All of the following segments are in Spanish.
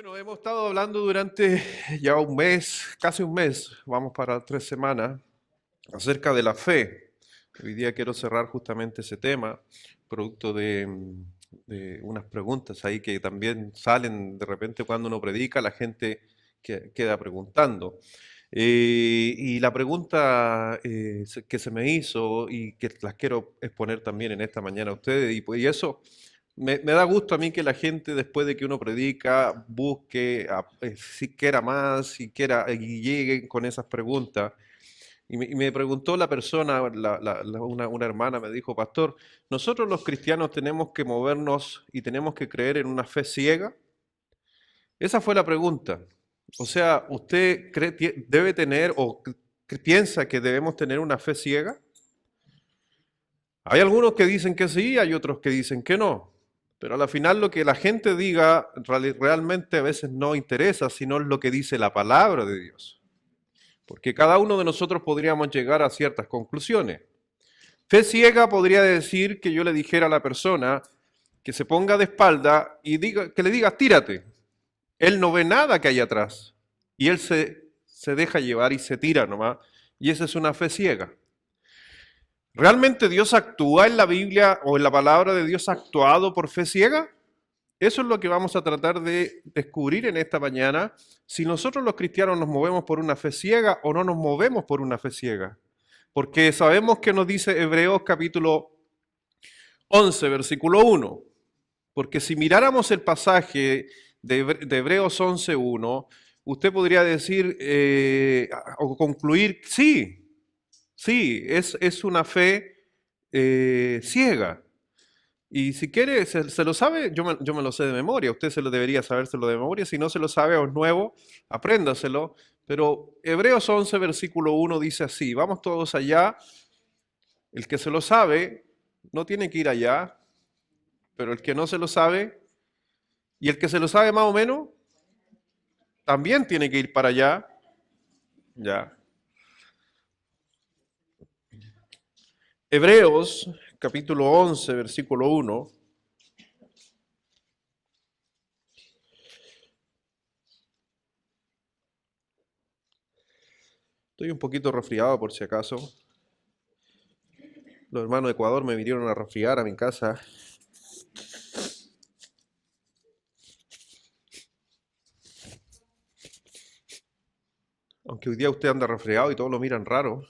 Bueno, hemos estado hablando durante ya un mes, casi un mes, vamos para 3 semanas, acerca de la fe. Hoy día quiero cerrar justamente ese tema, producto de unas preguntas ahí que también salen de repente cuando uno predica, la gente queda preguntando. Y la pregunta que se me hizo y que las quiero exponer también en esta mañana a ustedes, y eso me da gusto a mí que la gente después de que uno predica busque si quiera más, si quiera y lleguen con esas preguntas. Y me preguntó la persona, una hermana me dijo, pastor, nosotros los cristianos tenemos que movernos y tenemos que creer en una fe ciega. Esa fue la pregunta. O sea, ¿usted debe tener o piensa que debemos tener una fe ciega? Hay algunos que dicen que sí, hay otros que dicen que no. Pero a la final lo que la gente diga realmente a veces no interesa, sino lo que dice la palabra de Dios. Porque cada uno de nosotros podríamos llegar a ciertas conclusiones. Fe ciega podría decir que yo le dijera a la persona que se ponga de espalda y que le diga, tírate. Él no ve nada que hay atrás. Y él se deja llevar y se tira nomás. Y esa es una fe ciega. ¿Realmente Dios actúa en la Biblia o en la palabra de Dios ha actuado por fe ciega? Eso es lo que vamos a tratar de descubrir en esta mañana. Si nosotros los cristianos nos movemos por una fe ciega o no nos movemos por una fe ciega. Porque sabemos que nos dice Hebreos capítulo 11, versículo 1. Porque si miráramos el pasaje de Hebreos 11:1, usted podría decir o concluir, sí, es una fe ciega. Y si quiere, se lo sabe, yo me lo sé de memoria, usted se lo debería sabérselo de memoria, si no se lo sabe o es nuevo, apréndaselo. Pero Hebreos 11, versículo 1 dice así, vamos todos allá, el que se lo sabe no tiene que ir allá, pero el que no se lo sabe, y el que se lo sabe más o menos, también tiene que ir para allá, ya. Hebreos capítulo 11, versículo 1. Estoy un poquito resfriado por si acaso. Los hermanos de Ecuador me vinieron a resfriar a mi casa. Aunque hoy día usted anda resfriado y todos lo miran raro.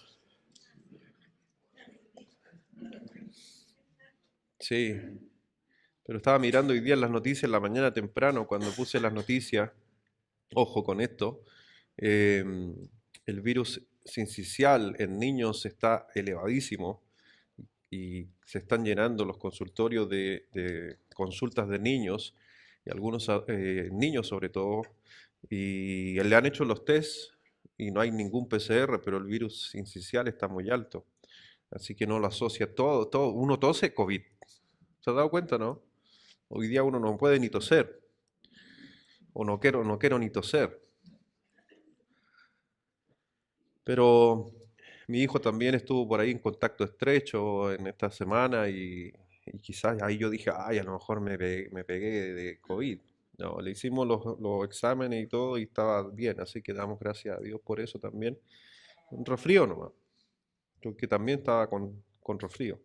Sí, pero estaba mirando hoy día las noticias en la mañana temprano cuando puse las noticias. Ojo con esto. eh, el virus sincicial en niños está elevadísimo y se están llenando los consultorios de consultas de niños y algunos niños sobre todo. Y le han hecho los tests y no hay ningún PCR, pero el virus sincicial está muy alto. Así que no lo asocia todo. Uno tose COVID. ¿Se ha dado cuenta, no? Hoy día uno no puede ni toser. O no quiero ni toser. Pero mi hijo también estuvo por ahí en contacto estrecho en esta semana y quizás ahí yo dije, ay, a lo mejor me pegué de COVID. No, le hicimos los exámenes y todo y estaba bien, así que damos gracias a Dios por eso también. Un resfrío nomás, porque también estaba con resfrío.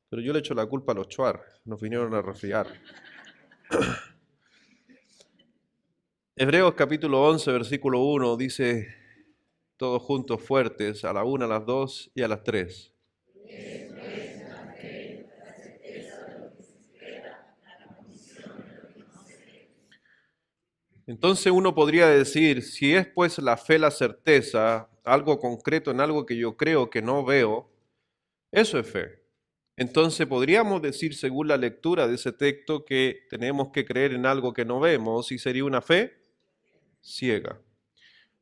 Pero yo le echo la culpa a los chuar, nos vinieron a resfriar. Hebreos capítulo 11, versículo 1 dice, todos juntos fuertes, a la una, a las dos y a las tres. Entonces uno podría decir, si es pues la fe la certeza, algo concreto en algo que yo creo que no veo, eso es fe. Entonces podríamos decir, según la lectura de ese texto, que tenemos que creer en algo que no vemos y sería una fe ciega.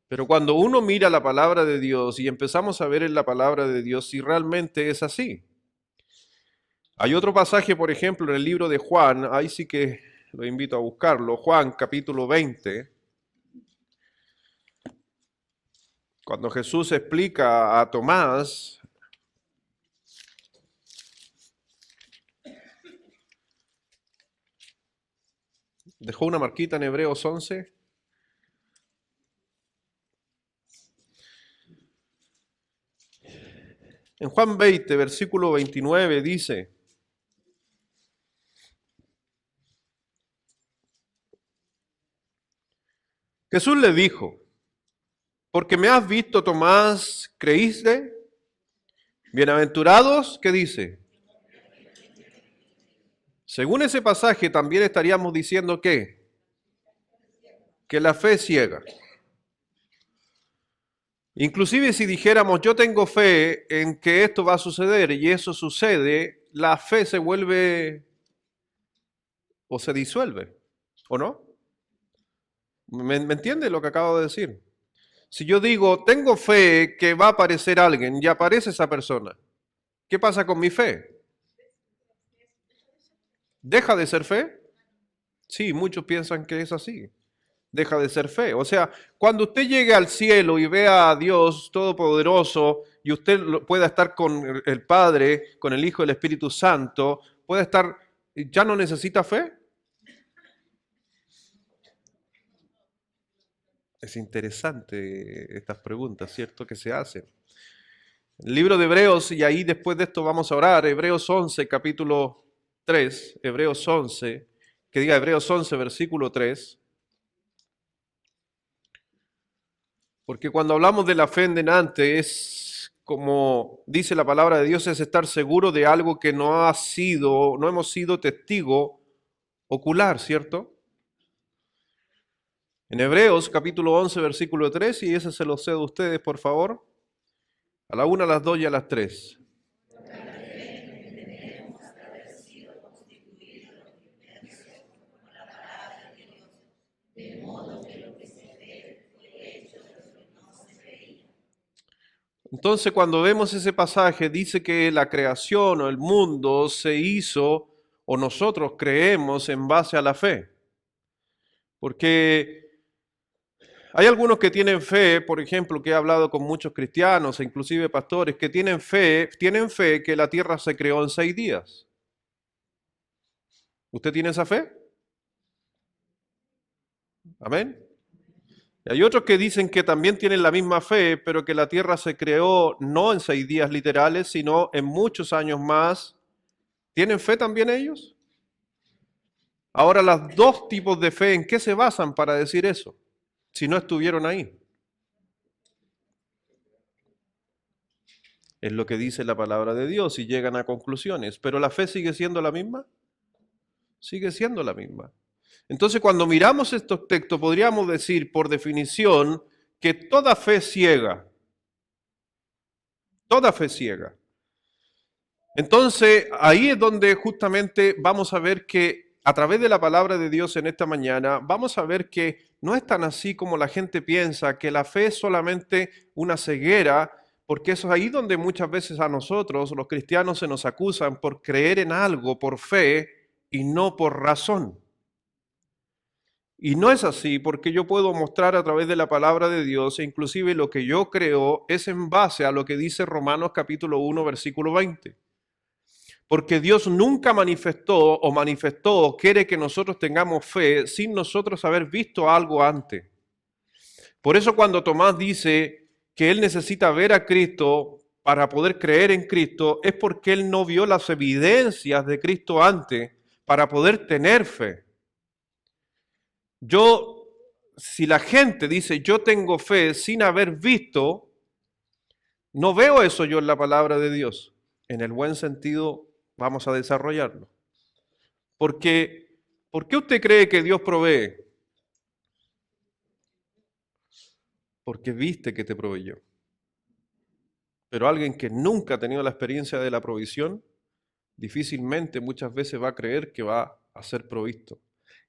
Pero cuando uno mira la palabra de Dios y empezamos a ver en la palabra de Dios si realmente es así. Hay otro pasaje, por ejemplo, en el libro de Juan, ahí sí que lo invito a buscarlo, Juan capítulo 20, cuando Jesús explica a Tomás, Dejó una marquita en Hebreos 11. En Juan 20, versículo 29 dice: Jesús le dijo, porque me has visto, Tomás, ¿creíste? Bienaventurados, ¿qué dice? Según ese pasaje también estaríamos diciendo que la fe es ciega. Inclusive si dijéramos yo tengo fe en que esto va a suceder y eso sucede, la fe se vuelve o se disuelve, ¿o no? ¿Me entiende lo que acabo de decir? Si yo digo tengo fe que va a aparecer alguien y aparece esa persona, ¿qué pasa con mi fe? ¿Deja de ser fe? Sí, muchos piensan que es así. Deja de ser fe. O sea, cuando usted llegue al cielo y vea a Dios Todopoderoso y usted pueda estar con el Padre, con el Hijo y el Espíritu Santo, puede estar, ¿ya no necesita fe? Es interesante estas preguntas, ¿cierto? Que se hacen. El libro de Hebreos, y ahí después de esto vamos a orar, Hebreos 11, capítulo 3, Hebreos 11, que diga Hebreos 11, versículo 3. Porque cuando hablamos de la fe en delante es como dice la palabra de Dios, es estar seguro de algo que no hemos sido testigo ocular, ¿cierto? En Hebreos capítulo 11, versículo 3, y ese se lo cedo a ustedes, por favor, a la 1, a las 2 y a las 3. Entonces, cuando vemos ese pasaje, dice que la creación o el mundo se hizo, o nosotros creemos en base a la fe. Porque hay algunos que tienen fe, por ejemplo, que he hablado con muchos cristianos e inclusive pastores, que tienen fe que la tierra se creó en 6 días. ¿Usted tiene esa fe? Amén. Y hay otros que dicen que también tienen la misma fe, pero que la tierra se creó no en 6 días literales, sino en muchos años más. ¿Tienen fe también ellos? Ahora, los dos tipos de fe, ¿en qué se basan para decir eso? Si no estuvieron ahí. Es lo que dice la palabra de Dios y llegan a conclusiones. Pero la fe sigue siendo la misma. Sigue siendo la misma. Entonces, cuando miramos estos textos, podríamos decir, por definición, que toda fe es ciega. Toda fe es ciega. Entonces, ahí es donde justamente vamos a ver que a través de la palabra de Dios en esta mañana, vamos a ver que no es tan así como la gente piensa, que la fe es solamente una ceguera, porque eso es ahí donde muchas veces a nosotros, los cristianos, se nos acusan por creer en algo por fe y no por razón. Y no es así, porque yo puedo mostrar a través de la palabra de Dios, e inclusive lo que yo creo es en base a lo que dice Romanos capítulo 1, versículo 20. Porque Dios nunca manifestó o quiere que nosotros tengamos fe sin nosotros haber visto algo antes. Por eso cuando Tomás dice que él necesita ver a Cristo para poder creer en Cristo, es porque él no vio las evidencias de Cristo antes para poder tener fe. Si la gente dice yo tengo fe sin haber visto, no veo eso yo en la palabra de Dios. En el buen sentido vamos a desarrollarlo. Porque, ¿por qué usted cree que Dios provee? Porque viste que te proveyó. Pero alguien que nunca ha tenido la experiencia de la provisión, difícilmente muchas veces va a creer que va a ser provisto.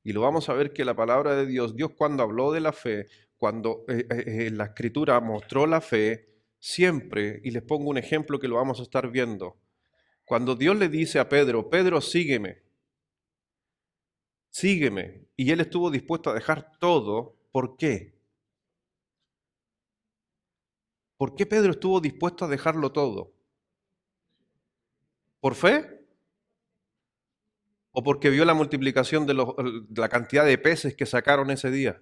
Y lo vamos a ver que la palabra de Dios, Dios cuando habló de la fe, cuando la escritura mostró la fe, siempre, y les pongo un ejemplo que lo vamos a estar viendo, cuando Dios le dice a Pedro, Pedro, sígueme, sígueme, y él estuvo dispuesto a dejar todo, ¿por qué? ¿Por qué Pedro estuvo dispuesto a dejarlo todo? ¿Por fe? ¿O porque vio la multiplicación de la cantidad de peces que sacaron ese día?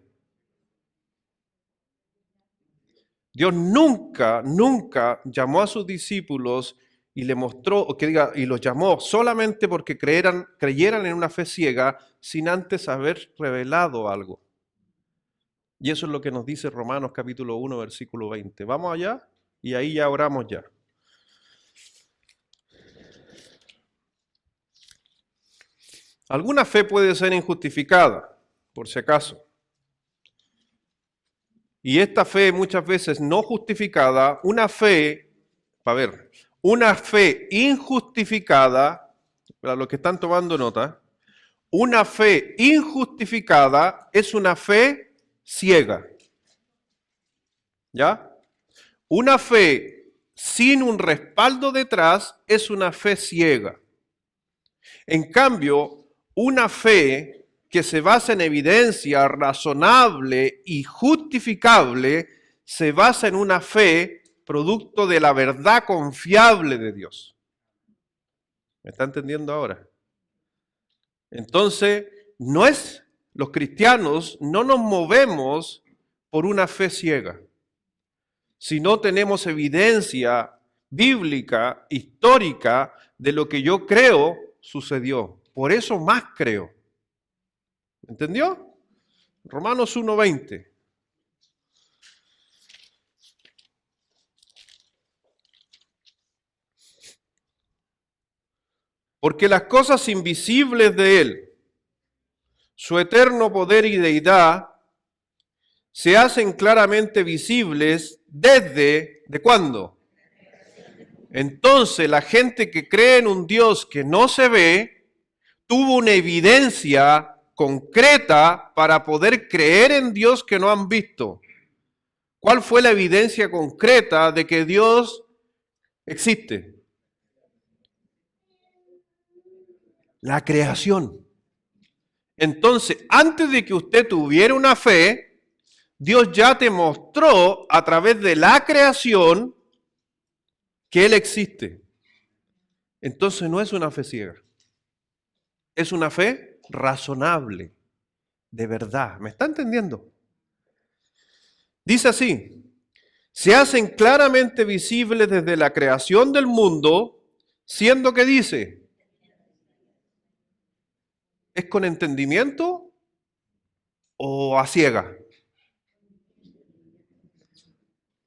Dios nunca, nunca llamó a sus discípulos y le mostró, o que diga, y los llamó solamente porque creyeran en una fe ciega sin antes haber revelado algo. Y eso es lo que nos dice Romanos capítulo 1, versículo 20. Vamos allá y ahí ya oramos ya. Alguna fe puede ser injustificada, por si acaso. Y esta fe muchas veces no justificada, una fe injustificada, para los que están tomando nota, una fe injustificada es una fe ciega. ¿Ya? Una fe sin un respaldo detrás es una fe ciega. En cambio, una fe que se basa en evidencia razonable y justificable se basa en una fe producto de la verdad confiable de Dios. ¿Me está entendiendo ahora? Entonces, los cristianos no nos movemos por una fe ciega. Si no tenemos evidencia bíblica, histórica, de lo que yo creo sucedió. Por eso más creo. ¿Entendió? Romanos 1:20. Porque las cosas invisibles de Él, su eterno poder y deidad, se hacen claramente visibles desde, ¿de cuándo? Entonces la gente que cree en un Dios que no se ve, tuvo una evidencia concreta para poder creer en Dios que no han visto. ¿Cuál fue la evidencia concreta de que Dios existe? La creación. Entonces, antes de que usted tuviera una fe, Dios ya te mostró a través de la creación que Él existe. Entonces no es una fe ciega. Es una fe razonable, de verdad. ¿Me está entendiendo? Dice así, se hacen claramente visibles desde la creación del mundo, siendo que dice, ¿es con entendimiento o a ciega?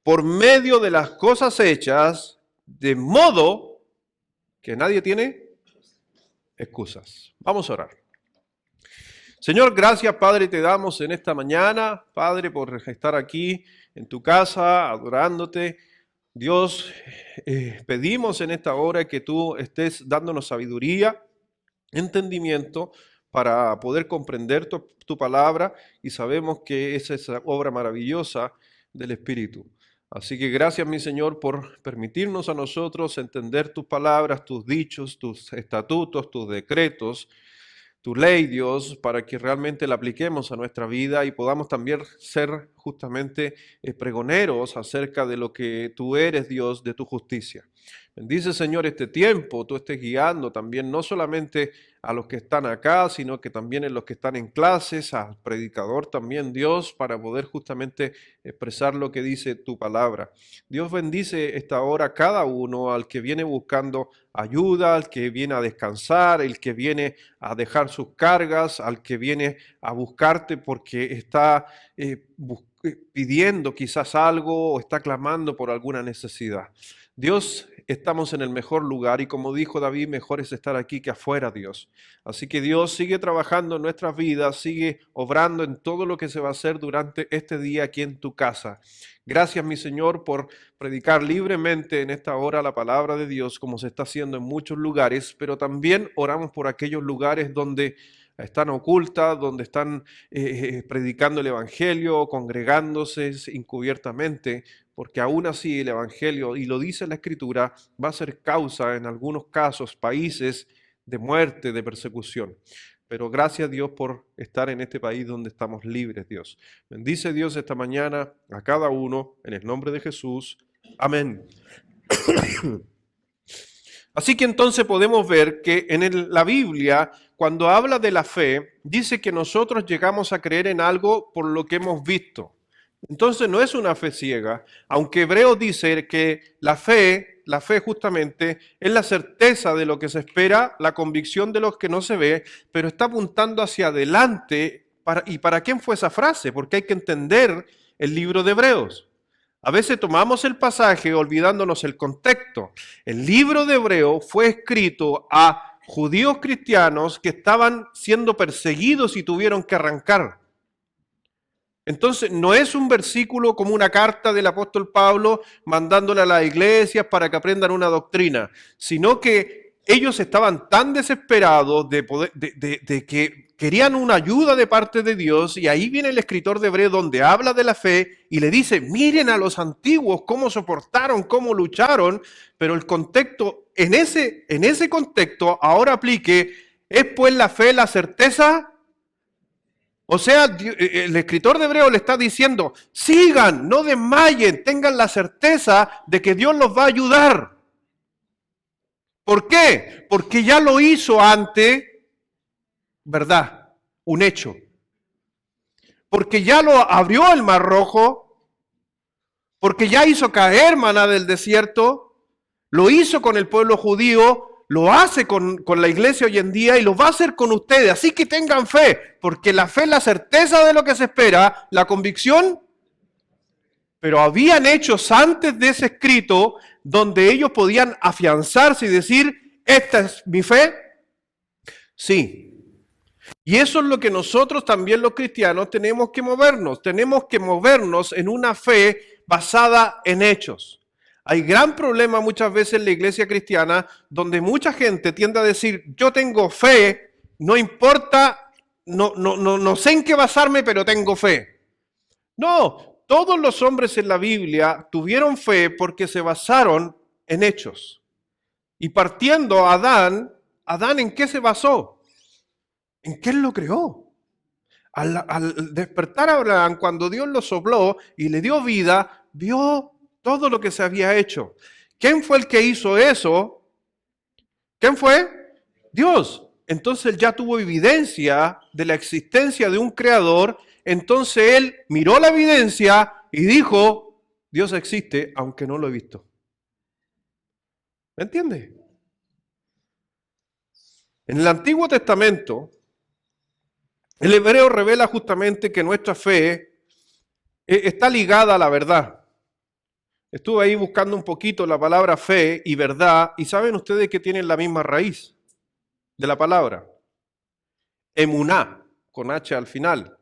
Por medio de las cosas hechas, de modo que nadie tiene excusas. Vamos a orar. Señor, gracias, Padre, te damos en esta mañana, Padre, por estar aquí en tu casa, adorándote. Dios, pedimos en esta hora que tú estés dándonos sabiduría, entendimiento, para poder comprender tu palabra, y sabemos que esa es la obra maravillosa del Espíritu. Así que gracias, mi Señor, por permitirnos a nosotros entender tus palabras, tus dichos, tus estatutos, tus decretos, tu ley, Dios, para que realmente la apliquemos a nuestra vida y podamos también ser justamente pregoneros acerca de lo que tú eres, Dios, de tu justicia. Bendice, Señor, este tiempo, tú estés guiando también no solamente a los que están acá, sino que también en los que están en clases, al predicador también, Dios, para poder justamente expresar lo que dice tu palabra. Dios bendice esta hora cada uno, al que viene buscando ayuda, al que viene a descansar, el que viene a dejar sus cargas, al que viene a buscarte porque está pidiendo quizás algo o está clamando por alguna necesidad. Dios, estamos en el mejor lugar y como dijo David, mejor es estar aquí que afuera, Dios. Así que Dios sigue trabajando en nuestras vidas, sigue obrando en todo lo que se va a hacer durante este día aquí en tu casa. Gracias, mi Señor, por predicar libremente en esta hora la palabra de Dios, como se está haciendo en muchos lugares, pero también oramos por aquellos lugares donde están ocultas, donde están predicando el Evangelio, congregándose encubiertamente, porque aún así el Evangelio, y lo dice la Escritura, va a ser causa en algunos casos, países, de muerte, de persecución. Pero gracias, Dios, por estar en este país donde estamos libres, Dios. Bendice, Dios, esta mañana a cada uno, en el nombre de Jesús. Amén. Así que entonces podemos ver que en la Biblia, cuando habla de la fe, dice que nosotros llegamos a creer en algo por lo que hemos visto. Entonces no es una fe ciega, aunque Hebreos dice que la fe justamente es la certeza de lo que se espera, la convicción de lo que no se ve, pero está apuntando hacia adelante. ¿Y para quién fue esa frase? Porque hay que entender el libro de Hebreos. A veces tomamos el pasaje olvidándonos el contexto. El libro de Hebreos fue escrito a judíos cristianos que estaban siendo perseguidos y tuvieron que arrancar. Entonces, no es un versículo como una carta del apóstol Pablo mandándole a las iglesias para que aprendan una doctrina, sino que ellos estaban tan desesperados de que querían una ayuda de parte de Dios, y ahí viene el escritor de Hebreos donde habla de la fe y le dice, miren a los antiguos cómo soportaron, cómo lucharon, pero el contexto, en ese contexto, ahora aplique, ¿es pues la fe la certeza? O sea, el escritor de Hebreos le está diciendo, sigan, no desmayen, tengan la certeza de que Dios los va a ayudar. ¿Por qué? Porque ya lo hizo antes, ¿verdad? Un hecho. Porque ya lo abrió el Mar Rojo, porque ya hizo caer maná del desierto, lo hizo con el pueblo judío, lo hace con la iglesia hoy en día y lo va a hacer con ustedes. Así que tengan fe, porque la fe es la certeza de lo que se espera, la convicción. Pero habían hechos antes de ese escrito donde ellos podían afianzarse y decir, ¿esta es mi fe? Sí. Y eso es lo que nosotros también los cristianos tenemos que movernos. Tenemos que movernos en una fe basada en hechos. Hay gran problema muchas veces en la iglesia cristiana donde mucha gente tiende a decir, yo tengo fe, no importa, no sé en qué basarme, pero tengo fe. No, todos los hombres en la Biblia tuvieron fe porque se basaron en hechos. Y partiendo Adán ¿en qué se basó? ¿En qué él lo creó? Al despertar a Abraham, cuando Dios lo sopló y le dio vida, vio todo lo que se había hecho. ¿Quién fue el que hizo eso? ¿Quién fue? Dios. Entonces él ya tuvo evidencia de la existencia de un creador. Entonces él miró la evidencia y dijo, Dios existe aunque no lo he visto. ¿Me entiende? En el Antiguo Testamento, el hebreo revela justamente que nuestra fe está ligada a la verdad. Estuve ahí buscando un poquito la palabra fe y verdad, y ¿saben ustedes que tienen la misma raíz de la palabra? Emuná, con H al final.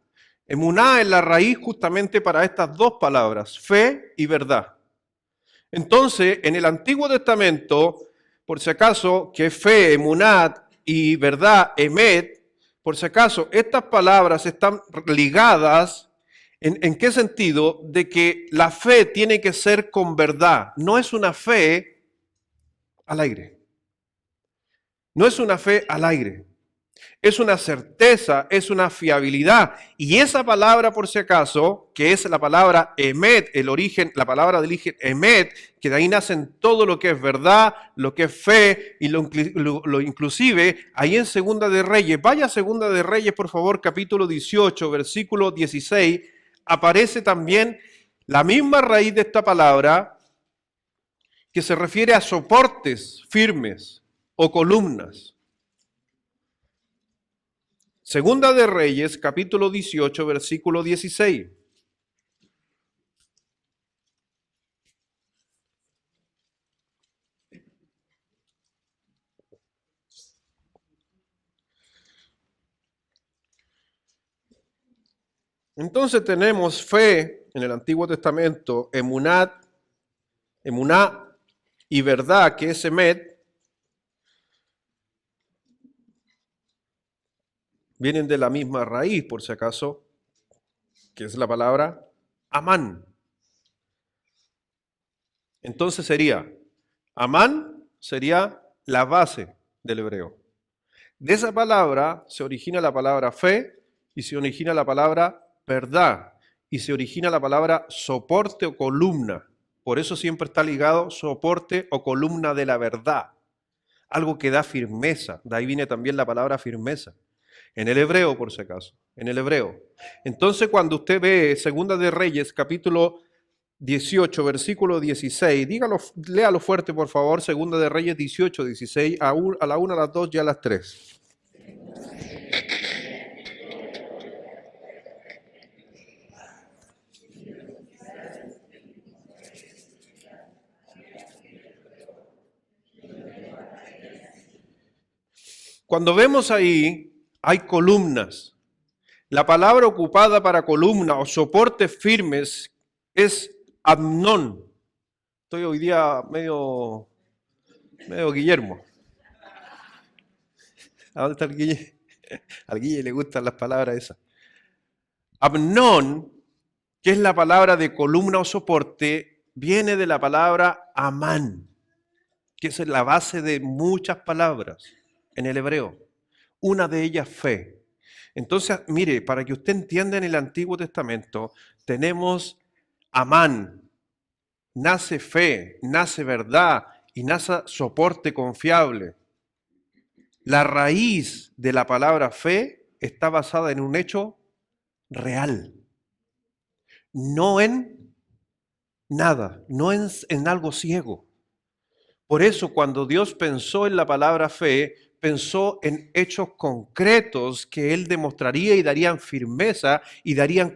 Emuná es la raíz justamente para estas dos palabras, fe y verdad. Entonces, en el Antiguo Testamento, por si acaso, que fe, emuná y verdad, emet, por si acaso, estas palabras están ligadas. ¿En qué sentido? De que la fe tiene que ser con verdad. No es una fe al aire. No es una fe al aire. Es una certeza, es una fiabilidad. Y esa palabra, por si acaso, que es la palabra emet, el origen, la palabra del origen emet, que de ahí nacen todo lo que es verdad, lo que es fe y lo inclusive, ahí en Segunda de Reyes, vaya a Segunda de Reyes, por favor, capítulo 18, versículo 16, aparece también la misma raíz de esta palabra que se refiere a soportes firmes o columnas. Segunda de Reyes, capítulo 18, versículo 16. Entonces tenemos fe en el Antiguo Testamento, emuná y verdad, que es emet, vienen de la misma raíz, por si acaso, que es la palabra amán. Entonces amán sería la base del hebreo. De esa palabra se origina la palabra fe y se origina la palabra verdad y se origina la palabra soporte o columna. Por eso siempre está ligado soporte o columna de la verdad. algo que da firmeza. De ahí viene también la palabra firmeza. En el hebreo, por si acaso, en el hebreo. Entonces, cuando usted ve Segunda de Reyes, capítulo 18, versículo 16, dígalo, léalo fuerte, por favor, Segunda de Reyes 18, 16, a la 1, a las 2 y a las 3. Cuando vemos ahí, hay columnas. La palabra ocupada para columna o soportes firmes es Amnón. Estoy hoy día medio Guillermo. ¿A dónde está el Guille? Al Guille le gustan las palabras esas. Amnón, que es la palabra de columna o soporte, viene de la palabra Amán, que es la base de muchas palabras en el hebreo. Una de ellas, fe. Entonces, mire, para que usted entienda, en el Antiguo Testamento tenemos Amán, nace fe, nace verdad y nace soporte confiable. La raíz de la palabra fe está basada en un hecho real, no en nada, no en algo ciego. Por eso, cuando Dios pensó en la palabra fe, pensó en hechos concretos que Él demostraría y darían firmeza y darían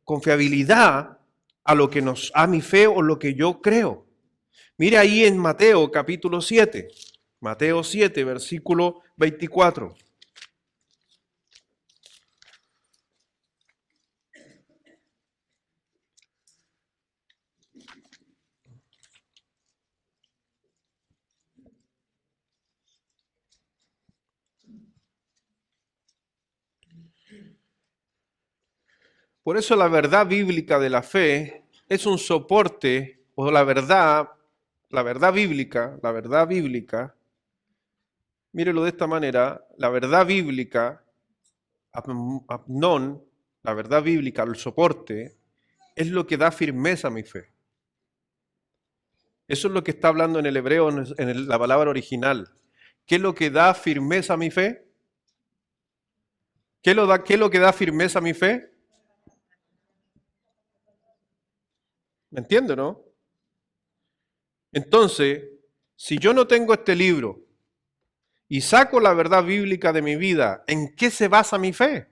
confiabilidad a mi fe o lo que yo creo. Mire ahí en Mateo capítulo 7, Mateo 7, versículo 24. Por eso la verdad bíblica de la fe es un soporte, o la verdad bíblica, mírelo de esta manera, la verdad bíblica, Amnón, la verdad bíblica, el soporte, es lo que da firmeza a mi fe. Eso es lo que está hablando en el hebreo, en la palabra original. ¿Qué es lo que da firmeza a mi fe? ¿Qué es lo que da firmeza a mi fe? ¿Me entiende, no? Entonces, si yo no tengo este libro y saco la verdad bíblica de mi vida, ¿en qué se basa mi fe?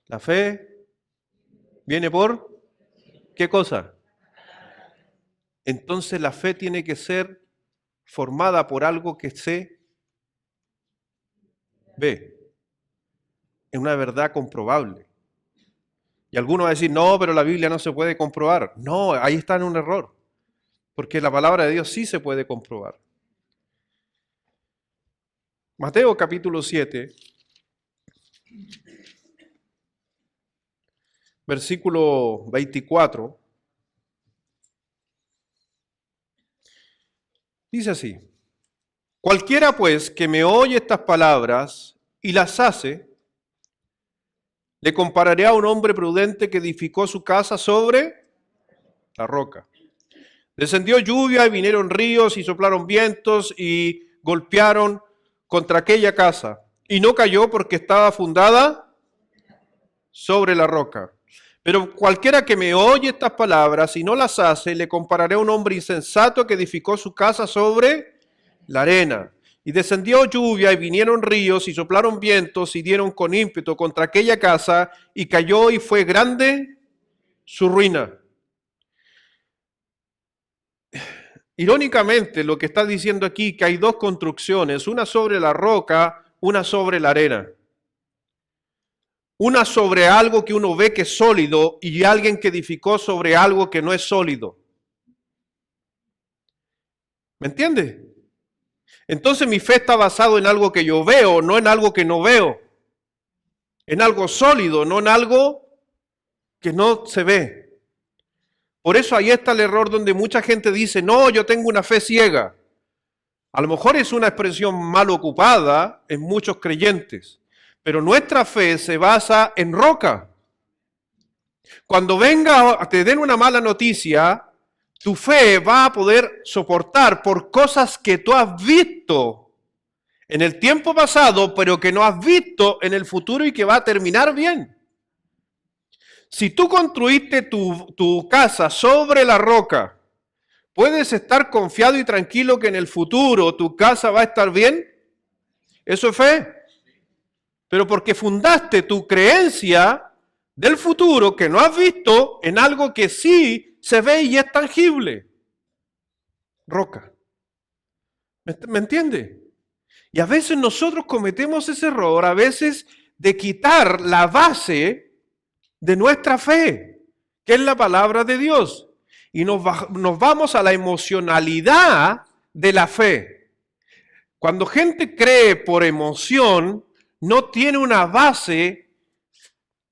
La fe viene por ¿qué cosa? Entonces la fe tiene que ser formada por algo que se ve, es una verdad comprobable. Y algunos van a decir, no, pero la Biblia no se puede comprobar. No, ahí está en un error, porque la palabra de Dios sí se puede comprobar. Mateo capítulo 7, versículo 24, dice así: cualquiera pues que me oye estas palabras y las hace, le compararé a un hombre prudente que edificó su casa sobre la roca. Descendió lluvia y vinieron ríos y soplaron vientos y golpearon contra aquella casa. Y no cayó porque estaba fundada sobre la roca. Pero cualquiera que me oye estas palabras y no las hace, le compararé a un hombre insensato que edificó su casa sobre la arena. Y descendió lluvia y vinieron ríos y soplaron vientos y dieron con ímpetu contra aquella casa y cayó y fue grande su ruina. Irónicamente, lo que está diciendo aquí, que hay dos construcciones, una sobre la roca, una sobre la arena. Una sobre algo que uno ve que es sólido y alguien que edificó sobre algo que no es sólido. ¿Me entiende? Entonces mi fe está basada en algo que yo veo, no en algo que no veo. En algo sólido, no en algo que no se ve. Por eso ahí está el error donde mucha gente dice, no, yo tengo una fe ciega. A lo mejor es una expresión mal ocupada en muchos creyentes, pero nuestra fe se basa en roca. Cuando venga, te den una mala noticia, Tu fe va a poder soportar por cosas que tú has visto en el tiempo pasado, pero que no has visto en el futuro y que va a terminar bien. Si tú construiste tu casa sobre la roca, ¿puedes estar confiado y tranquilo que en el futuro tu casa va a estar bien? Eso es fe. Pero porque fundaste tu creencia del futuro que no has visto en algo que sí se ve y es tangible. Roca. ¿Me entiende? Y a veces nosotros cometemos ese error, a veces de quitar la base de nuestra fe, que es la palabra de Dios. Y nos vamos a la emocionalidad de la fe. Cuando gente cree por emoción, no tiene una base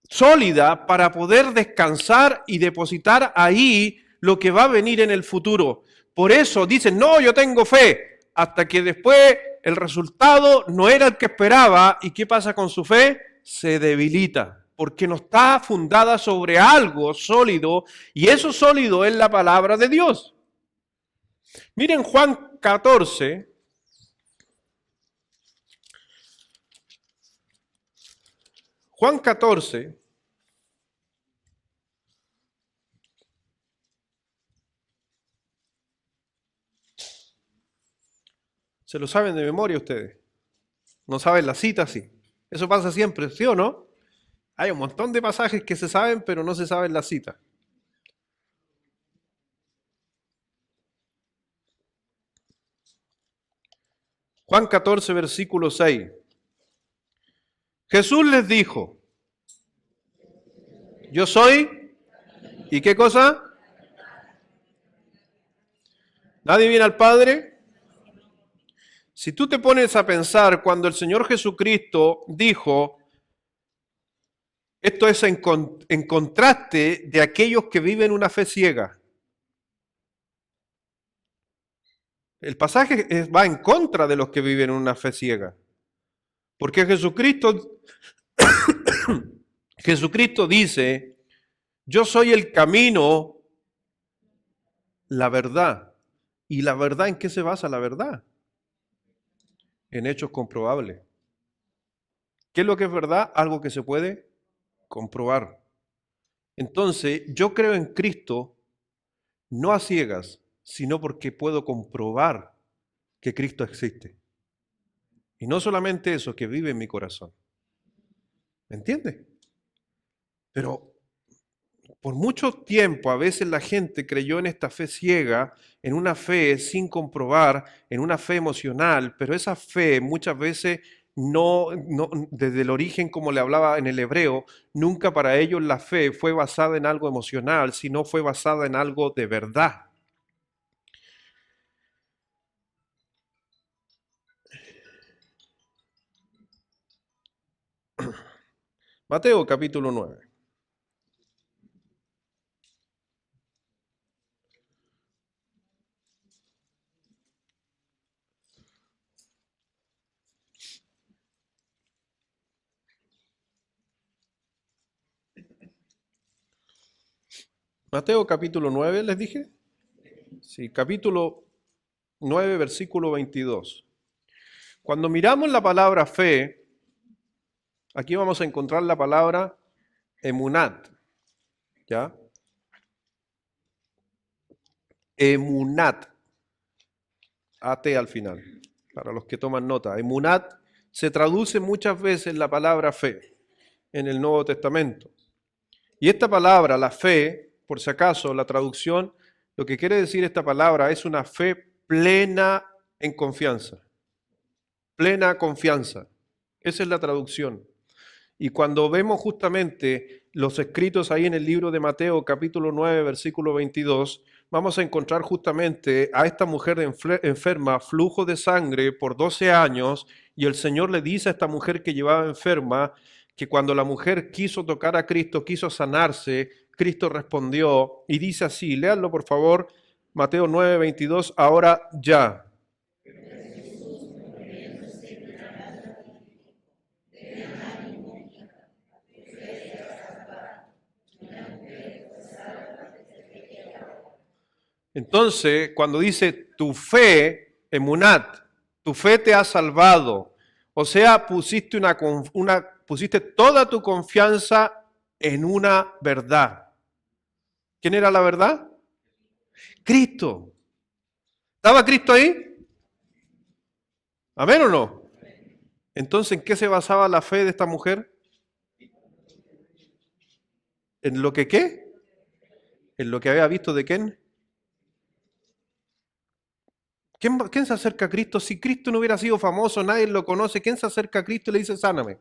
sólida para poder descansar y depositar ahí lo que va a venir en el futuro. Por eso dicen, no, yo tengo fe, hasta que después el resultado no era el que esperaba. ¿Y qué pasa con su fe? Se debilita, porque no está fundada sobre algo sólido, y eso sólido es la palabra de Dios. Miren Juan 14. Juan 14. ¿Se lo saben de memoria ustedes? ¿No saben la cita? Sí. Eso pasa siempre, ¿sí o no? Hay un montón de pasajes que se saben, pero no se saben la cita. Juan 14, versículo 6. Jesús les dijo, yo soy, ¿y qué cosa? ¿Nadie viene al Padre? Si tú te pones a pensar cuando el Señor Jesucristo dijo, esto es en contraste de aquellos que viven una fe ciega. El pasaje va en contra de los que viven una fe ciega. Porque Jesucristo dice, yo soy el camino, la verdad. ¿Y la verdad en qué se basa la verdad? En hechos comprobables. ¿Qué es lo que es verdad? Algo que se puede comprobar. Entonces, yo creo en Cristo no a ciegas, sino porque puedo comprobar que Cristo existe. Y no solamente eso, que vive en mi corazón. ¿Me entiende? Pero por mucho tiempo a veces la gente creyó en esta fe ciega, en una fe sin comprobar, en una fe emocional, pero esa fe muchas veces no, desde el origen, como le hablaba en el hebreo, nunca para ellos la fe fue basada en algo emocional, sino fue basada en algo de verdad. Mateo capítulo 9. Mateo capítulo 9, ¿les dije? Sí, capítulo 9, versículo 22. Cuando miramos la palabra fe, aquí vamos a encontrar la palabra emunat, ¿ya? Emunat, AT al final, para los que toman nota. Emunat se traduce muchas veces la palabra fe en el Nuevo Testamento. Y esta palabra, la fe, por si acaso, la traducción, lo que quiere decir esta palabra es una fe plena en confianza. Plena confianza. Esa es la traducción. Y cuando vemos justamente los escritos ahí en el libro de Mateo, capítulo 9, versículo 22, vamos a encontrar justamente a esta mujer enferma, flujo de sangre por 12 años, y el Señor le dice a esta mujer que llevaba enferma que cuando la mujer quiso tocar a Cristo, quiso sanarse, Cristo respondió y dice así, léanlo por favor, Mateo 9, 22, ahora ya. Entonces, cuando dice tu fe, emunat, tu fe te ha salvado. O sea, pusiste toda tu confianza en una verdad. ¿Quién era la verdad? Cristo. ¿Estaba Cristo ahí? ¿Amén o no? Entonces, ¿en qué se basaba la fe de esta mujer? ¿En lo que qué? ¿En lo que había visto de quién? ¿Quién se acerca a Cristo? Si Cristo no hubiera sido famoso, nadie lo conoce, ¿quién se acerca a Cristo y le dice, sáname?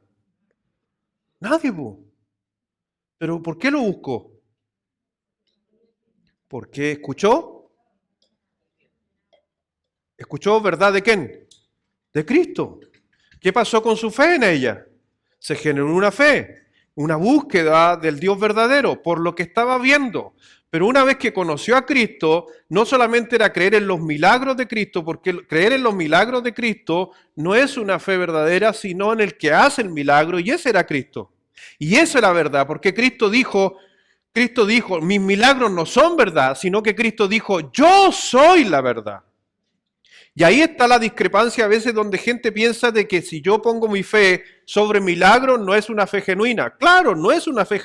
Nadie, po. ¿Pero por qué lo buscó? Porque escuchó. ¿Escuchó verdad de quién? De Cristo. ¿Qué pasó con su fe en ella? Se generó una fe, una búsqueda del Dios verdadero por lo que estaba viendo. Pero una vez que conoció a Cristo, no solamente era creer en los milagros de Cristo, porque creer en los milagros de Cristo no es una fe verdadera, sino en el que hace el milagro, y ese era Cristo. Y eso era verdad, porque Cristo dijo, mis milagros no son verdad, sino que Cristo dijo, yo soy la verdad. Y ahí está la discrepancia a veces donde gente piensa de que si yo pongo mi fe sobre milagros no es una fe genuina. Claro, no es una fe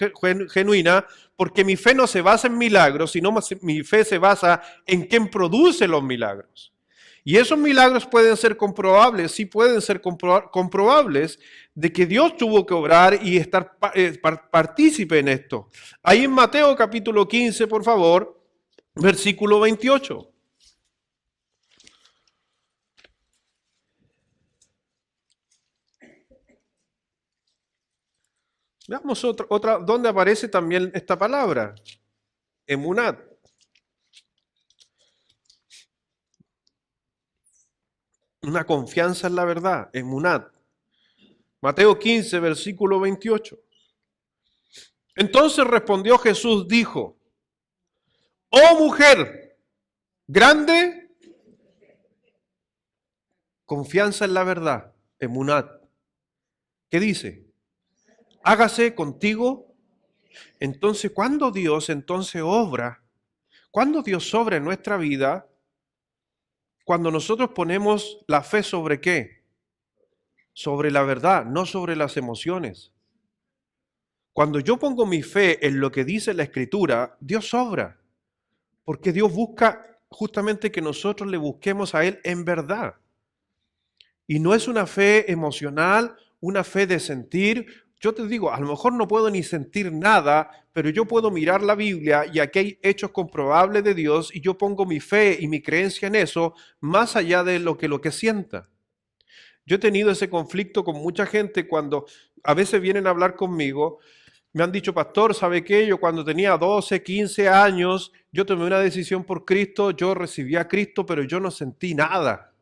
genuina porque mi fe no se basa en milagros, sino mi fe se basa en quien produce los milagros. Y esos milagros pueden ser comprobables, sí pueden ser comprobables de que Dios tuvo que obrar y estar partícipe en esto. Ahí en Mateo capítulo 15, por favor, versículo 28. Veamos otra, ¿dónde aparece también esta palabra? Emunat. Una confianza en la verdad, emunat. Mateo 15, versículo 28. Entonces respondió Jesús, dijo, oh mujer, grande confianza en la verdad, emunat. ¿Qué dice? Hágase contigo. Entonces, ¿cuándo Dios obra? ¿Cuándo Dios obra en nuestra vida? Cuando nosotros ponemos la fe sobre qué? Sobre la verdad, no sobre las emociones. Cuando yo pongo mi fe en lo que dice la Escritura, Dios obra, porque Dios busca justamente que nosotros le busquemos a Él en verdad. Y no es una fe emocional, una fe de sentir. Yo te digo, a lo mejor no puedo ni sentir nada, pero yo puedo mirar la Biblia y aquí hay hechos comprobables de Dios y yo pongo mi fe y mi creencia en eso más allá de lo que sienta. Yo he tenido ese conflicto con mucha gente cuando a veces vienen a hablar conmigo. Me han dicho, pastor, ¿sabe qué? Yo cuando tenía 12, 15 años, yo tomé una decisión por Cristo, yo recibí a Cristo, pero yo no sentí nada.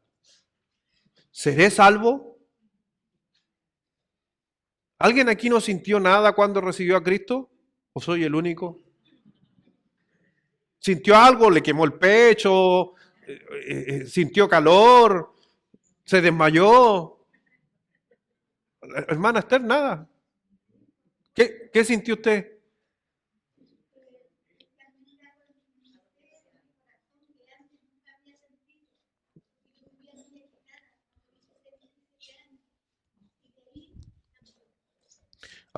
¿Seré salvo? ¿Alguien aquí no sintió nada cuando recibió a Cristo? ¿O soy el único? ¿Sintió algo? ¿Le quemó el pecho? ¿Sintió calor? ¿Se desmayó? Hermana Esther, nada. ¿Qué sintió usted?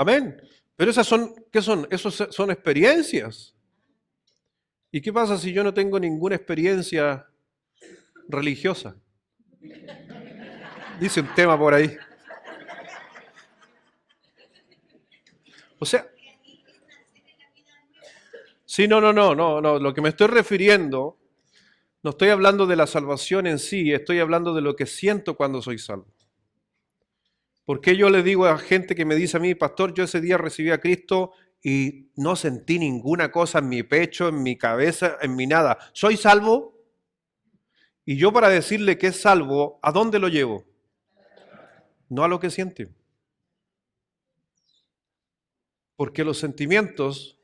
Amén. Pero esas son, ¿qué son? Esas son experiencias. ¿Y qué pasa si yo no tengo ninguna experiencia religiosa? Dice un tema por ahí. O sea, sí, no. Lo que me estoy refiriendo, no estoy hablando de la salvación en sí, estoy hablando de lo que siento cuando soy salvo. ¿Por qué yo le digo a gente que me dice a mí, pastor, yo ese día recibí a Cristo y no sentí ninguna cosa en mi pecho, en mi cabeza, en mi nada? ¿Soy salvo? Y yo para decirle que es salvo, ¿a dónde lo llevo? No a lo que siente. Porque los sentimientos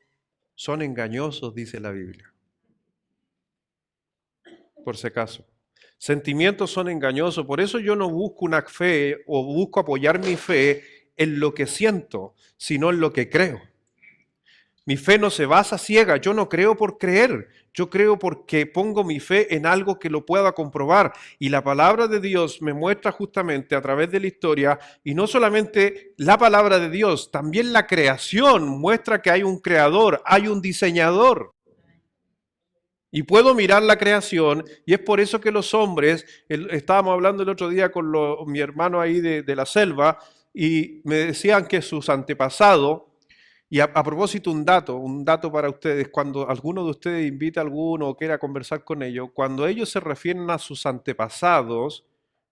son engañosos, dice la Biblia. Por si acaso. Sentimientos son engañosos, por eso yo no busco una fe o busco apoyar mi fe en lo que siento, sino en lo que creo. Mi fe no se basa ciega, yo no creo por creer, yo creo porque pongo mi fe en algo que lo pueda comprobar. Y la palabra de Dios me muestra justamente a través de la historia, y no solamente la palabra de Dios, también la creación muestra que hay un creador, hay un diseñador. Y puedo mirar la creación, y es por eso que los hombres, estábamos hablando el otro día con mi hermano ahí de la selva, y me decían que sus antepasados, y a propósito un dato para ustedes, cuando alguno de ustedes invita a alguno o quiera conversar con ellos, cuando ellos se refieren a sus antepasados,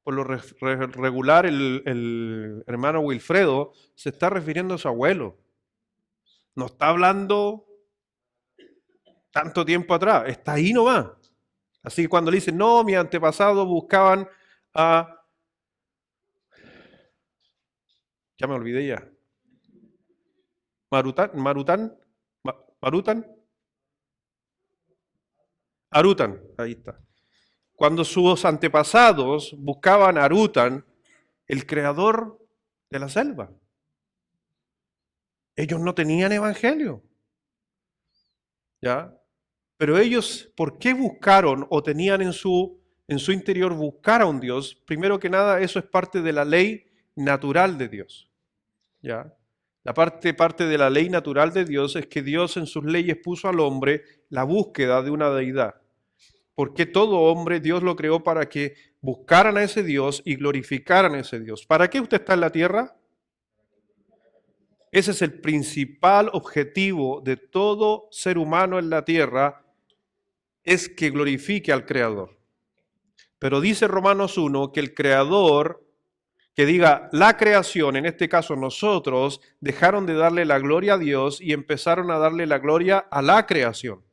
por lo regular el hermano Wilfredo se está refiriendo a su abuelo. No está hablando tanto tiempo atrás, está ahí nomás. Así que cuando le dicen, no, mis antepasados buscaban a... Ya me olvidé ya. Marutan, Arutan, ahí está. Cuando sus antepasados buscaban a Arutan, el creador de la selva. Ellos no tenían evangelio, ¿ya? Pero ellos, ¿por qué buscaron o tenían en su interior buscar a un Dios? Primero que nada, eso es parte de la ley natural de Dios, ¿ya? La parte de la ley natural de Dios es que Dios en sus leyes puso al hombre la búsqueda de una deidad. Porque todo hombre Dios lo creó para que buscaran a ese Dios y glorificaran a ese Dios. ¿Para qué usted está en la tierra? Ese es el principal objetivo de todo ser humano en la tierra, es que glorifique al Creador. Pero dice Romanos 1 que el Creador, que diga la creación, en este caso nosotros, dejaron de darle la gloria a Dios y empezaron a darle la gloria a la creación.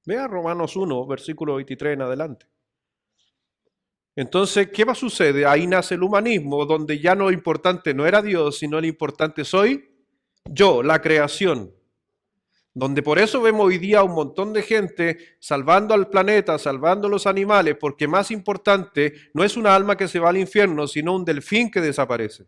Vea Romanos 1, versículo 23 en adelante. Entonces, ¿qué va a suceder? Ahí nace el humanismo, donde ya no lo importante no era Dios, sino lo importante soy yo, la creación. Donde por eso vemos hoy día un montón de gente salvando al planeta, salvando a los animales, porque más importante no es una alma que se va al infierno, sino un delfín que desaparece.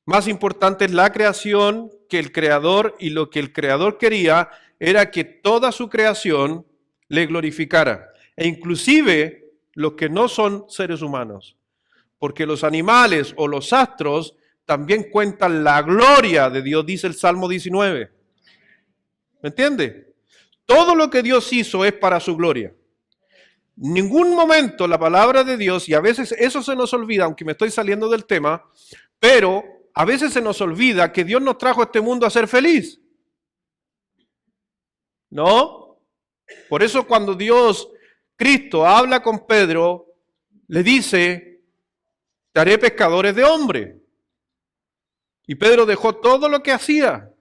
Más importante es la creación que el creador, y lo que el creador quería era que toda su creación le glorificara, e inclusive los que no son seres humanos, porque los animales o los astros también cuentan la gloria de Dios, dice el Salmo 19. ¿Me entiende? Todo lo que Dios hizo es para su gloria. Ningún momento la palabra de Dios, y a veces eso se nos olvida, aunque me estoy saliendo del tema, pero a veces se nos olvida que Dios nos trajo a este mundo a ser feliz. ¿No? Por eso cuando Dios, Cristo, habla con Pedro, le dice, te haré pescadores de hombres. Y Pedro dejó todo lo que hacía.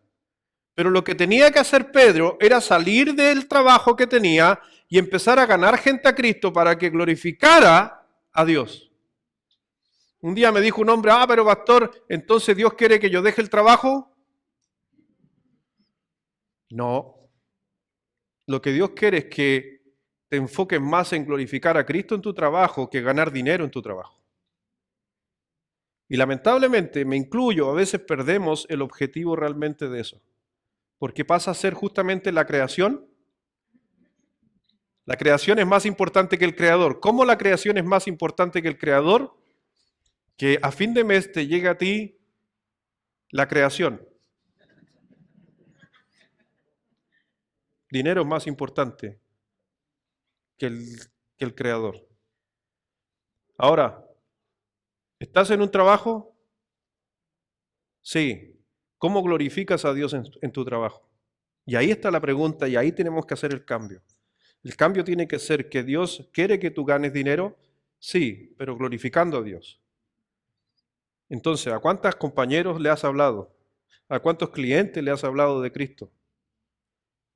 Pero lo que tenía que hacer Pedro era salir del trabajo que tenía y empezar a ganar gente a Cristo para que glorificara a Dios. Un día me dijo un hombre, pero pastor, ¿entonces Dios quiere que yo deje el trabajo? No. Lo que Dios quiere es que te enfoques más en glorificar a Cristo en tu trabajo que ganar dinero en tu trabajo. Y lamentablemente, me incluyo, a veces perdemos el objetivo realmente de eso. Porque pasa a ser justamente la creación. La creación es más importante que el creador. ¿Cómo la creación es más importante que el creador? Que a fin de mes te llega a ti la creación. Dinero es más importante que el creador. Ahora, ¿estás en un trabajo? Sí. ¿Cómo glorificas a Dios en tu trabajo? Y ahí está la pregunta, y ahí tenemos que hacer el cambio. El cambio tiene que ser que Dios quiere que tú ganes dinero, sí, pero glorificando a Dios. Entonces, ¿a cuántos compañeros le has hablado? ¿A cuántos clientes le has hablado de Cristo?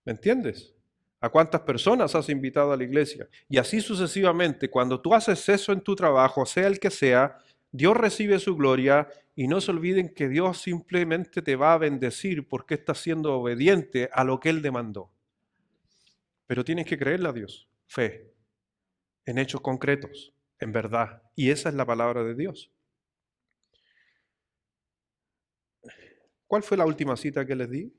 ¿Me entiendes? ¿A cuántas personas has invitado a la iglesia? Y así sucesivamente, cuando tú haces eso en tu trabajo, sea el que sea, Dios recibe su gloria, y no se olviden que Dios simplemente te va a bendecir porque estás siendo obediente a lo que Él demandó. Pero tienes que creerle a Dios, fe, en hechos concretos, en verdad. Y esa es la palabra de Dios. ¿Cuál fue la última cita que les di?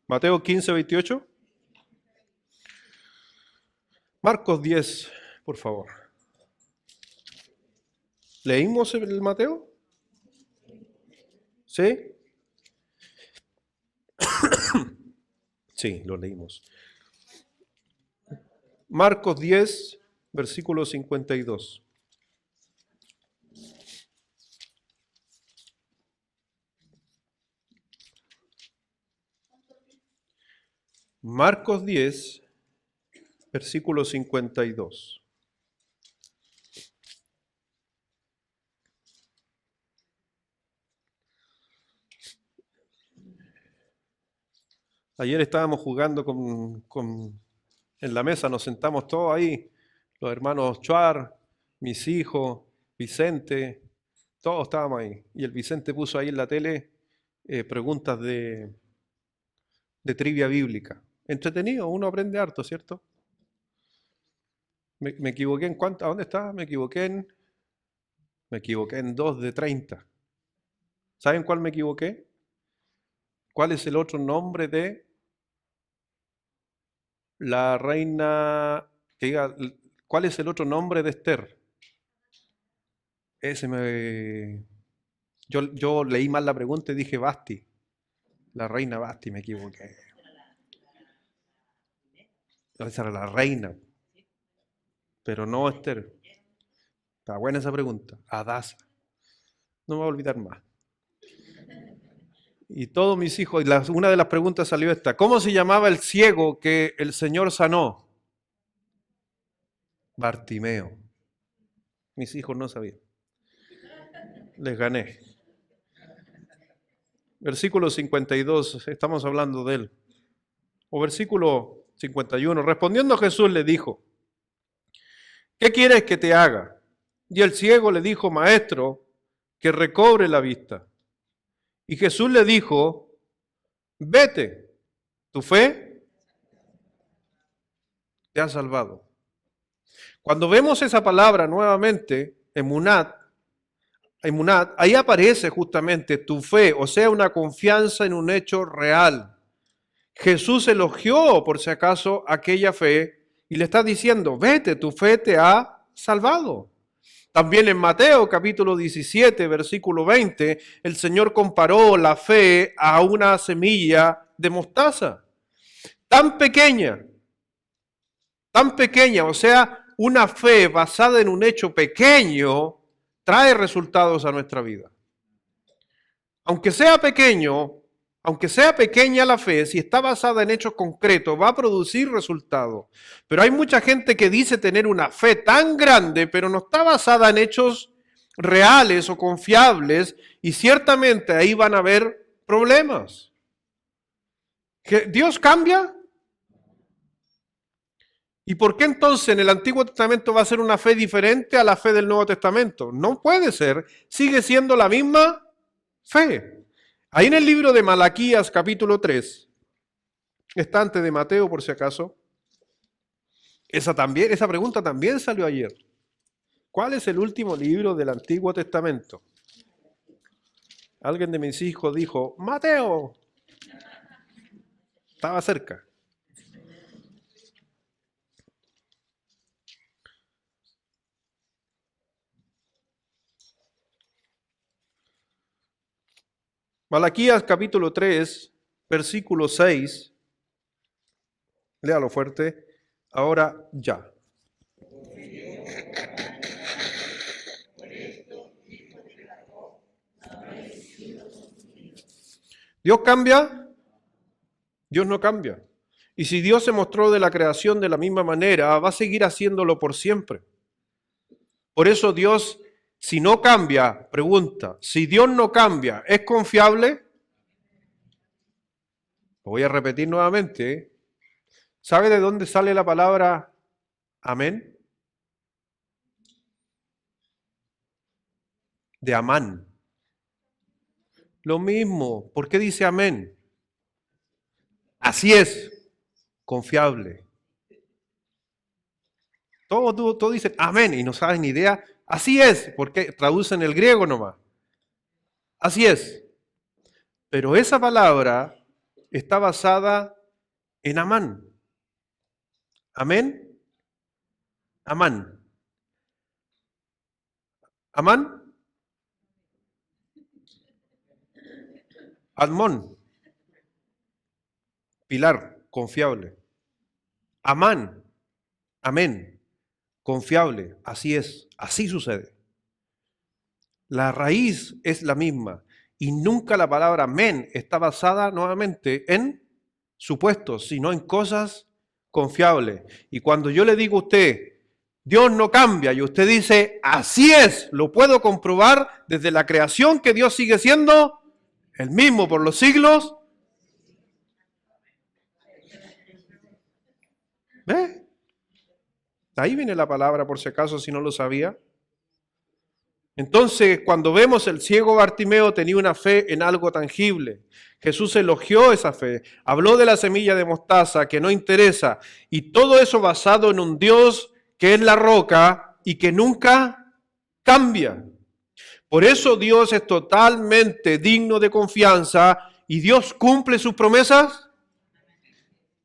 Mateo 15, 28. Marcos 10, por favor. ¿Leímos el Mateo? ¿Sí? Sí, lo leímos. Marcos 10, versículo 52. Marcos 10, versículo 52. Ayer estábamos jugando en la mesa, nos sentamos todos ahí, los hermanos Chuar, mis hijos, Vicente, todos estábamos ahí. Y el Vicente puso ahí en la tele preguntas de trivia bíblica. Entretenido, uno aprende harto, ¿cierto? Me equivoqué en cuánto, ¿a dónde está? Me equivoqué en 2 de 30. ¿Saben cuál me equivoqué? ¿Cuál es el otro nombre de la reina? Que diga, ¿cuál es el otro nombre de Esther? Yo leí mal la pregunta y dije Basti. La reina Basti, me equivoqué. Esa era la reina, pero no Esther. Está buena esa pregunta. Adasa. No me voy a olvidar más. Y todos mis hijos, una de las preguntas salió esta. ¿Cómo se llamaba el ciego que el Señor sanó? Bartimeo. Mis hijos no sabían. Les gané. Versículo 52, estamos hablando de él. O versículo 51. Respondiendo Jesús le dijo, ¿qué quieres que te haga? Y el ciego le dijo, maestro, que recobre la vista. Y Jesús le dijo, vete, tu fe te ha salvado. Cuando vemos esa palabra nuevamente, emunat, ahí aparece justamente tu fe, o sea, una confianza en un hecho real. Jesús elogió, por si acaso, aquella fe y le está diciendo, vete, tu fe te ha salvado. También en Mateo capítulo 17, versículo 20, el Señor comparó la fe a una semilla de mostaza, tan pequeña, o sea, una fe basada en un hecho pequeño trae resultados a nuestra vida. Aunque sea pequeña la fe, si está basada en hechos concretos, va a producir resultados. Pero hay mucha gente que dice tener una fe tan grande, pero no está basada en hechos reales o confiables, y ciertamente ahí van a haber problemas. ¿Que Dios cambia? ¿Y por qué entonces en el Antiguo Testamento va a ser una fe diferente a la fe del Nuevo Testamento? No puede ser, sigue siendo la misma fe. Ahí en el libro de Malaquías capítulo 3, está antes de Mateo por si acaso, esa pregunta también salió ayer. ¿Cuál es el último libro del Antiguo Testamento? Alguien de mis hijos dijo, Mateo. Estaba cerca. Malaquías capítulo 3, versículo 6. Léalo fuerte. Ahora ya. ¿Dios cambia? Dios no cambia. Y si Dios se mostró de la creación de la misma manera, va a seguir haciéndolo por siempre. Por eso Dios, si no cambia, pregunta, si Dios no cambia, ¿es confiable? Lo voy a repetir nuevamente. ¿Sabe de dónde sale la palabra amén? De Amán. Lo mismo. ¿Por qué dice amén? Así es, confiable. Todos dicen amén y no saben ni idea. Así es, porque traducen el griego nomás. Así es. Pero esa palabra está basada en Amán. ¿Amén? Amán. ¿Amán? Admón. Pilar, confiable. Amán. Amén. Confiable. Así es. Así sucede. La raíz es la misma. Y nunca la palabra amén está basada nuevamente en supuestos, sino en cosas confiables. Y cuando yo le digo a usted, Dios no cambia, y usted dice, así es, lo puedo comprobar desde la creación que Dios sigue siendo el mismo por los siglos. ¿Ve? Ahí viene la palabra, por si acaso, si no lo sabía. Entonces, cuando vemos el ciego Bartimeo tenía una fe en algo tangible. Jesús elogió esa fe, habló de la semilla de mostaza que no interesa, y todo eso basado en un Dios que es la roca y que nunca cambia. Por eso Dios es totalmente digno de confianza y Dios cumple sus promesas.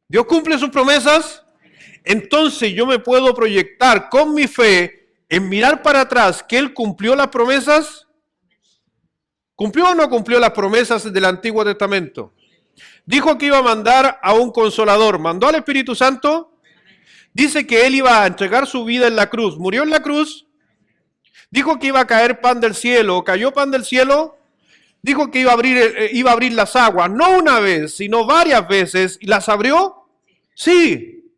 Dios cumple sus promesas. Entonces yo me puedo proyectar con mi fe en mirar para atrás que Él cumplió las promesas. ¿Cumplió o no cumplió las promesas del Antiguo Testamento? Dijo que iba a mandar a un consolador. ¿Mandó al Espíritu Santo? Dice que Él iba a entregar su vida en la cruz. ¿Murió en la cruz? Dijo que iba a caer pan del cielo. ¿Cayó pan del cielo? Dijo que iba a abrir las aguas. No una vez, sino varias veces. ¿Y las abrió? Sí.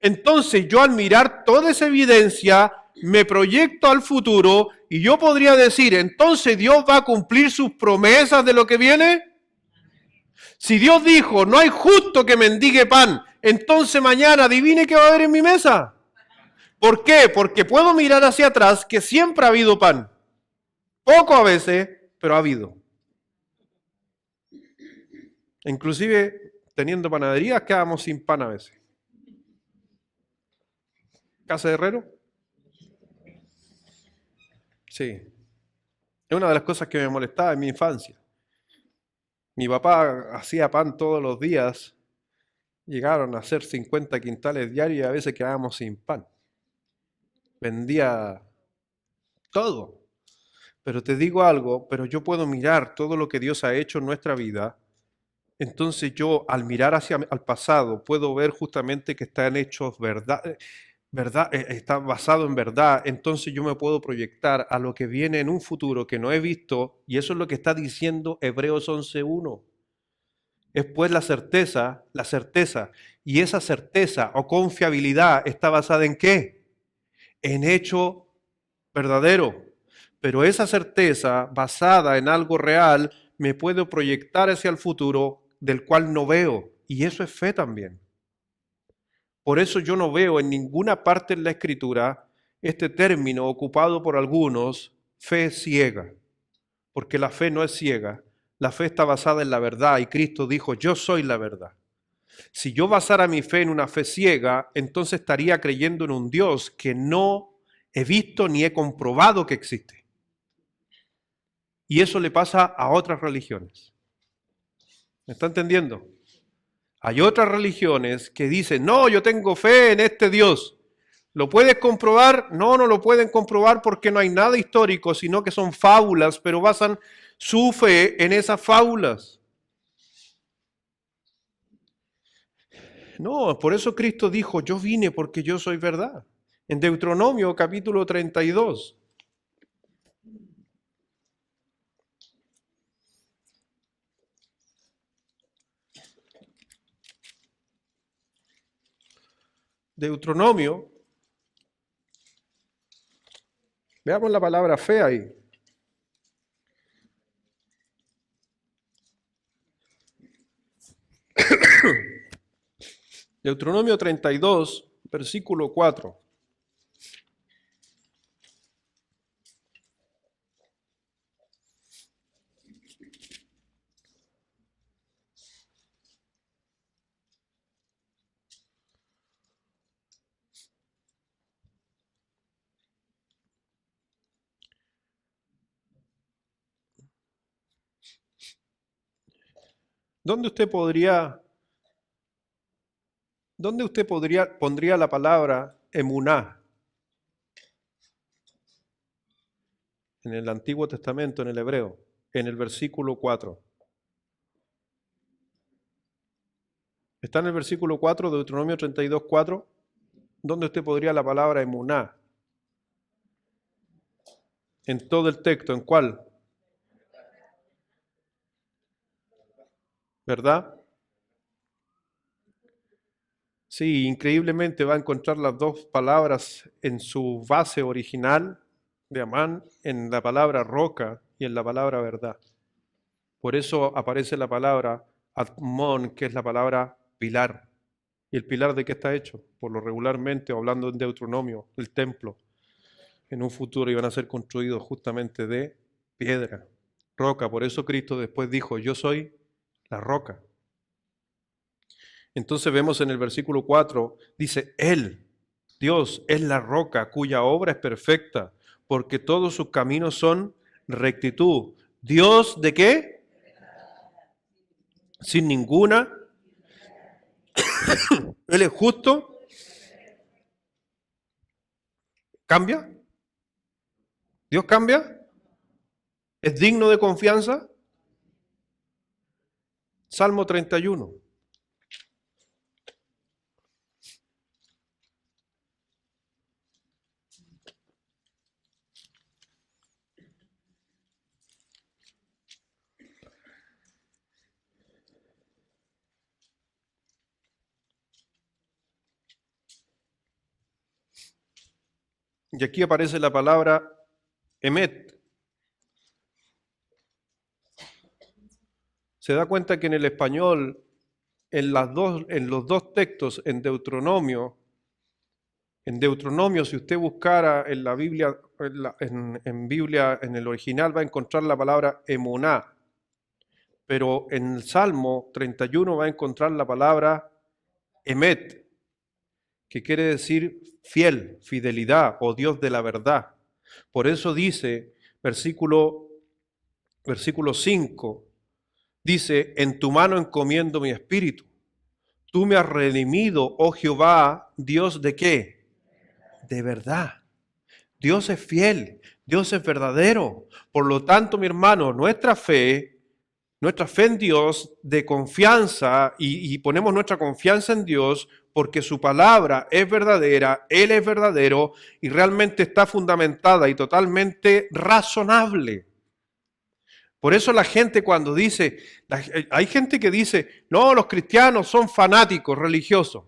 Entonces yo al mirar toda esa evidencia, me proyecto al futuro y yo podría decir, entonces Dios va a cumplir sus promesas de lo que viene. Si Dios dijo, no hay justo que mendigue pan, entonces mañana adivine qué va a haber en mi mesa. ¿Por qué? Porque puedo mirar hacia atrás que siempre ha habido pan. Poco a veces, pero ha habido. Inclusive teniendo panaderías quedamos sin pan a veces. ¿Casa de herrero? Sí. Es una de las cosas que me molestaba en mi infancia. Mi papá hacía pan todos los días. Llegaron a hacer 50 quintales diarios y a veces quedábamos sin pan. Vendía todo. Pero te digo algo, pero yo puedo mirar todo lo que Dios ha hecho en nuestra vida. Entonces yo al mirar hacia al pasado puedo ver justamente que están hechos verdad, está basado en verdad. Entonces yo me puedo proyectar a lo que viene en un futuro que no he visto y eso es lo que está diciendo Hebreos 11:1. Es pues la certeza. Y esa certeza o confiabilidad está basada en qué? En hecho verdadero. Pero esa certeza basada en algo real me puedo proyectar hacia el futuro del cual no veo. Y eso es fe también. Por eso yo no veo en ninguna parte en la Escritura este término ocupado por algunos, fe ciega. Porque la fe no es ciega. La fe está basada en la verdad y Cristo dijo, yo soy la verdad. Si yo basara mi fe en una fe ciega, entonces estaría creyendo en un Dios que no he visto ni he comprobado que existe. Y eso le pasa a otras religiones. ¿Me está entendiendo? Hay otras religiones que dicen, no, yo tengo fe en este Dios. ¿Lo puedes comprobar? No, no lo pueden comprobar porque no hay nada histórico, sino que son fábulas, pero basan su fe en esas fábulas. No, por eso Cristo dijo, yo vine porque yo soy verdad. En Deuteronomio capítulo 32. Deuteronomio, veamos la palabra fe ahí. Deuteronomio 32, versículo 4. ¿Dónde usted podría, pondría la palabra emuná en el Antiguo Testamento, en el hebreo, en el versículo 4? Está en el versículo 4 de Deuteronomio 32, 4. ¿Dónde usted podría la palabra emuná? En todo el texto, ¿en cuál? ¿Verdad? Sí, increíblemente va a encontrar las dos palabras en su base original de Amán, en la palabra roca y en la palabra verdad. Por eso aparece la palabra Atmón, que es la palabra pilar. ¿Y el pilar de qué está hecho? Por lo regularmente, hablando en Deuteronomio, el templo, en un futuro iban a ser construidos justamente de piedra, roca. Por eso Cristo después dijo, yo soy la roca. Entonces vemos en el versículo 4, dice, Él, Dios, es la roca cuya obra es perfecta, porque todos sus caminos son rectitud. ¿Dios de qué? Sin ninguna. Él es justo. ¿Cambia? ¿Dios cambia? ¿Es digno de confianza? Salmo 31. Y aquí aparece la palabra emet. Se da cuenta que en el español, en los dos textos, en Deuteronomio, si usted buscara en la Biblia, en Biblia, en el original, va a encontrar la palabra emuná, pero en el Salmo 31 va a encontrar la palabra emet, que quiere decir fiel, fidelidad o Dios de la verdad. Por eso dice, versículo 5, dice, en tu mano encomiendo mi espíritu. Tú me has redimido, oh Jehová, Dios de qué? De verdad. Dios es fiel, Dios es verdadero. Por lo tanto, mi hermano, nuestra fe en Dios de confianza y ponemos nuestra confianza en Dios porque su palabra es verdadera, Él es verdadero y realmente está fundamentada y totalmente razonable. Por eso la gente cuando dice, hay gente que dice, no, los cristianos son fanáticos religiosos.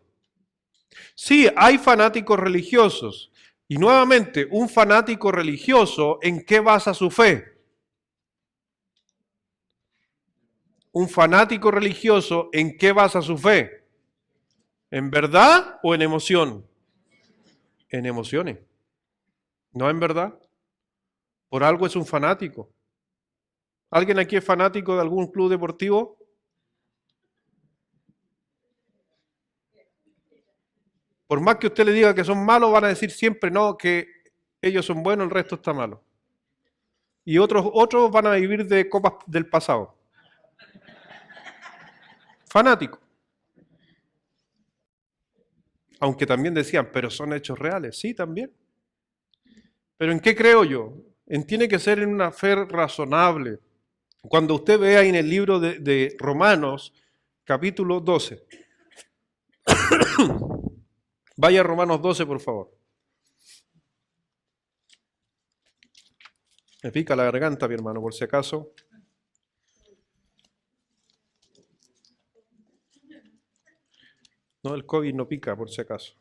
Sí, hay fanáticos religiosos. Y nuevamente, un fanático religioso, ¿en qué basa su fe? Un fanático religioso, ¿en qué basa su fe? ¿En verdad o en emoción? En emociones. ¿No en verdad? Por algo es un fanático. ¿Alguien aquí es fanático de algún club deportivo? Por más que usted le diga que son malos, van a decir siempre no, que ellos son buenos, el resto está malo. Y otros van a vivir de copas del pasado. Fanático. Aunque también decían, pero son hechos reales. Sí, también. Pero ¿en qué creo yo? Tiene que ser en una fe razonable. Cuando usted vea en el libro de Romanos, capítulo 12. Vaya a Romanos 12, por favor. Me pica la garganta, mi hermano, por si acaso. No, el COVID no pica, por si acaso.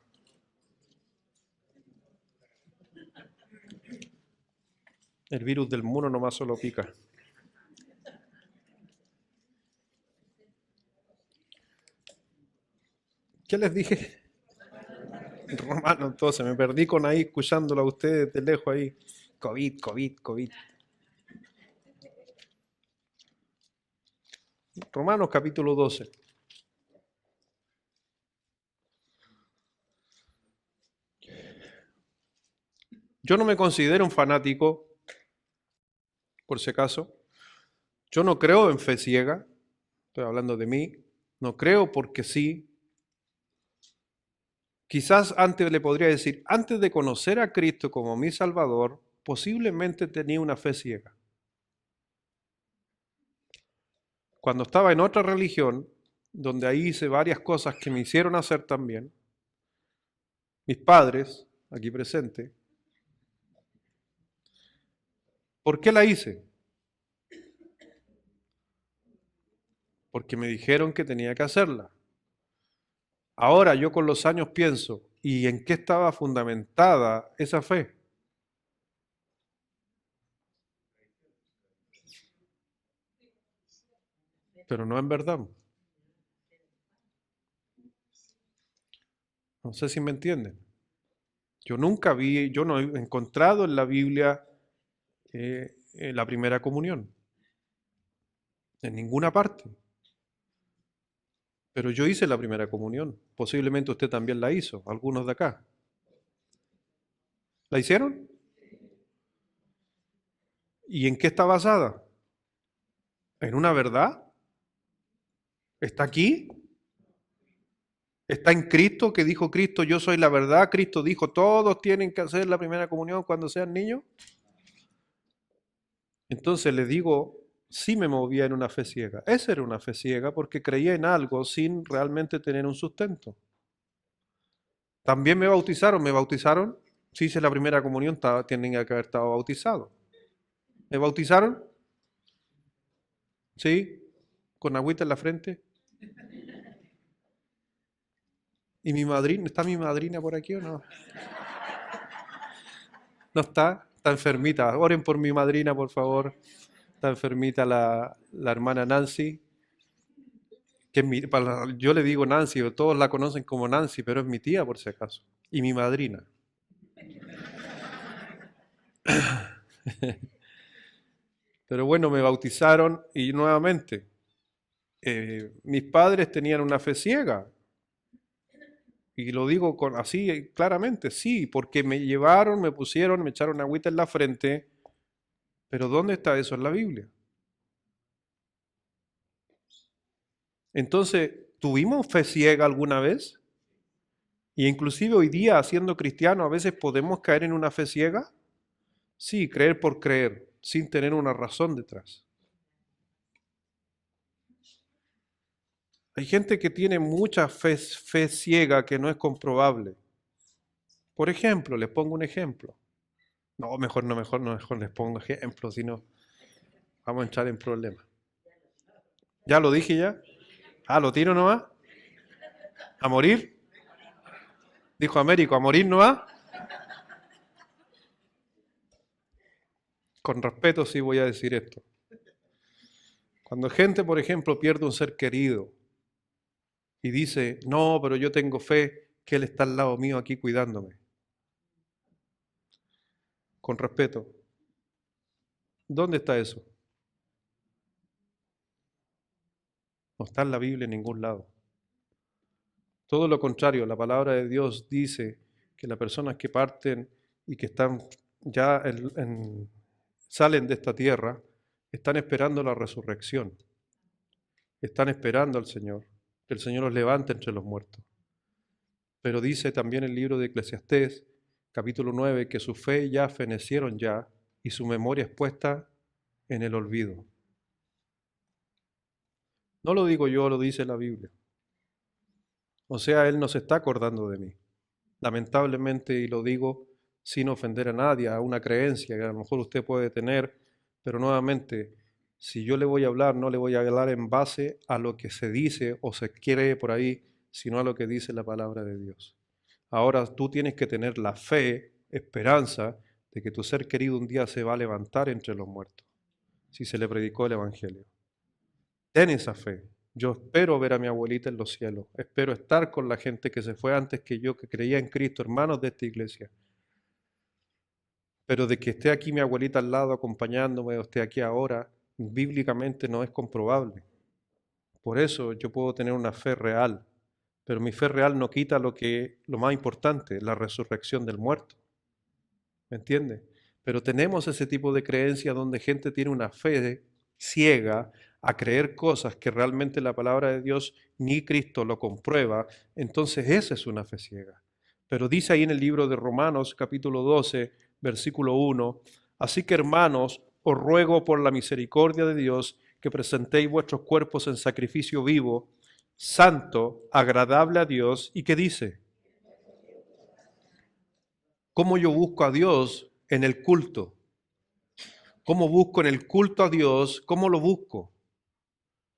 El virus del mono nomás solo pica. ¿Qué les dije? Romano, entonces me perdí con ahí escuchándolo a ustedes de lejos ahí. COVID, COVID, COVID. Romanos capítulo 12. Yo no me considero un fanático, por si acaso. Yo no creo en fe ciega. estoy hablando de mí, no creo porque sí. Quizás antes le podría decir, antes de conocer a Cristo como mi Salvador, posiblemente tenía una fe ciega. Cuando estaba en otra religión, donde ahí hice varias cosas que me hicieron hacer también, mis padres, aquí presentes, ¿por qué la hice? Porque me dijeron que tenía que hacerla. Ahora yo con los años pienso, ¿y en qué estaba fundamentada esa fe? Pero no en verdad. No sé si me entienden. Yo nunca vi, yo no he encontrado en la Biblia la primera comunión, en ninguna parte. Pero yo hice la primera comunión. Posiblemente usted también la hizo, algunos de acá. ¿La hicieron? ¿Y en qué está basada? ¿En una verdad? ¿Está aquí? ¿Está en Cristo, que dijo Cristo, yo soy la verdad? Cristo dijo, todos tienen que hacer la primera comunión cuando sean niños. Entonces les digo, sí me movía en una fe ciega. Esa era una fe ciega porque creía en algo sin realmente tener un sustento. También me bautizaron, sí hice la primera comunión, tienen que haber estado bautizados. ¿Me bautizaron? Sí, con agüita en la frente. ¿Y mi madrina? ¿Está mi madrina por aquí o no? No está, está enfermita. Oren por mi madrina, por favor. Está enfermita la hermana Nancy. Que es yo le digo Nancy, todos la conocen como Nancy, pero es mi tía por si acaso. Y mi madrina. Pero bueno, me bautizaron y nuevamente, mis padres tenían una fe ciega. Y lo digo así claramente, sí, porque me llevaron, me pusieron, me echaron agüita en la frente. Pero ¿dónde está eso en la Biblia? Entonces, ¿tuvimos fe ciega alguna vez? Y inclusive hoy día, siendo cristiano, a veces podemos caer en una fe ciega. Sí, creer por creer, sin tener una razón detrás. Hay gente que tiene mucha fe ciega que no es comprobable. Por ejemplo, les pongo un ejemplo. No, mejor les pongo ejemplos, si no vamos a entrar en problemas. ¿Ya lo dije ya? Ah, ¿lo tiro nomás? ¿A morir? Dijo Américo, ¿a morir nomás? Con respeto sí voy a decir esto. Cuando gente, por ejemplo, pierde un ser querido y dice, no, pero yo tengo fe que Él está al lado mío aquí cuidándome. Con respeto, ¿dónde está eso? No está en la Biblia en ningún lado. Todo lo contrario, la palabra de Dios dice que las personas que parten y que están ya salen de esta tierra, están esperando la resurrección. Están esperando al Señor, que el Señor los levante entre los muertos. Pero dice también el libro de Eclesiastés, capítulo 9, que su fe ya fenecieron ya y su memoria es puesta en el olvido. No lo digo yo, lo dice la Biblia. O sea, Él no se está acordando de mí. Lamentablemente, y lo digo sin ofender a nadie, a una creencia que a lo mejor usted puede tener, pero nuevamente, si yo le voy a hablar, no le voy a hablar en base a lo que se dice o se quiere por ahí, sino a lo que dice la palabra de Dios. Ahora tú tienes que tener la fe, esperanza de que tu ser querido un día se va a levantar entre los muertos, si se le predicó el Evangelio. Ten esa fe. Yo espero ver a mi abuelita en los cielos. Espero estar con la gente que se fue antes que yo, que creía en Cristo, hermanos de esta iglesia. Pero de que esté aquí mi abuelita al lado acompañándome o esté aquí ahora, bíblicamente no es comprobable. Por eso yo puedo tener una fe real, pero mi fe real no quita lo más importante, la resurrección del muerto. ¿Me entiende? Pero tenemos ese tipo de creencia donde gente tiene una fe ciega a creer cosas que realmente la palabra de Dios ni Cristo lo comprueba, entonces esa es una fe ciega. Pero dice ahí en el libro de Romanos capítulo 12, versículo 1, así que hermanos, os ruego por la misericordia de Dios que presentéis vuestros cuerpos en sacrificio vivo, santo, agradable a Dios, y que dice, ¿cómo yo busco a Dios en el culto? ¿Cómo busco en el culto a Dios? ¿Cómo lo busco?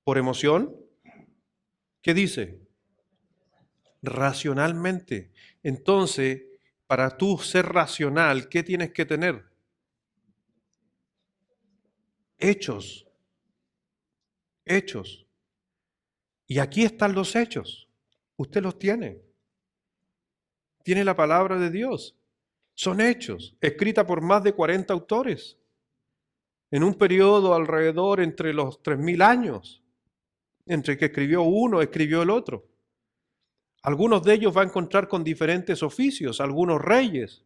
¿Por emoción? ¿Qué dice? Racionalmente. Entonces, para tú ser racional, ¿qué tienes que tener? Hechos, hechos. Y aquí están los hechos. Usted los tiene. Tiene la palabra de Dios. Son hechos, escrita por más de 40 autores, en un periodo alrededor entre los 3000 años, entre que escribió uno, escribió el otro. Algunos de ellos va a encontrar con diferentes oficios, algunos reyes,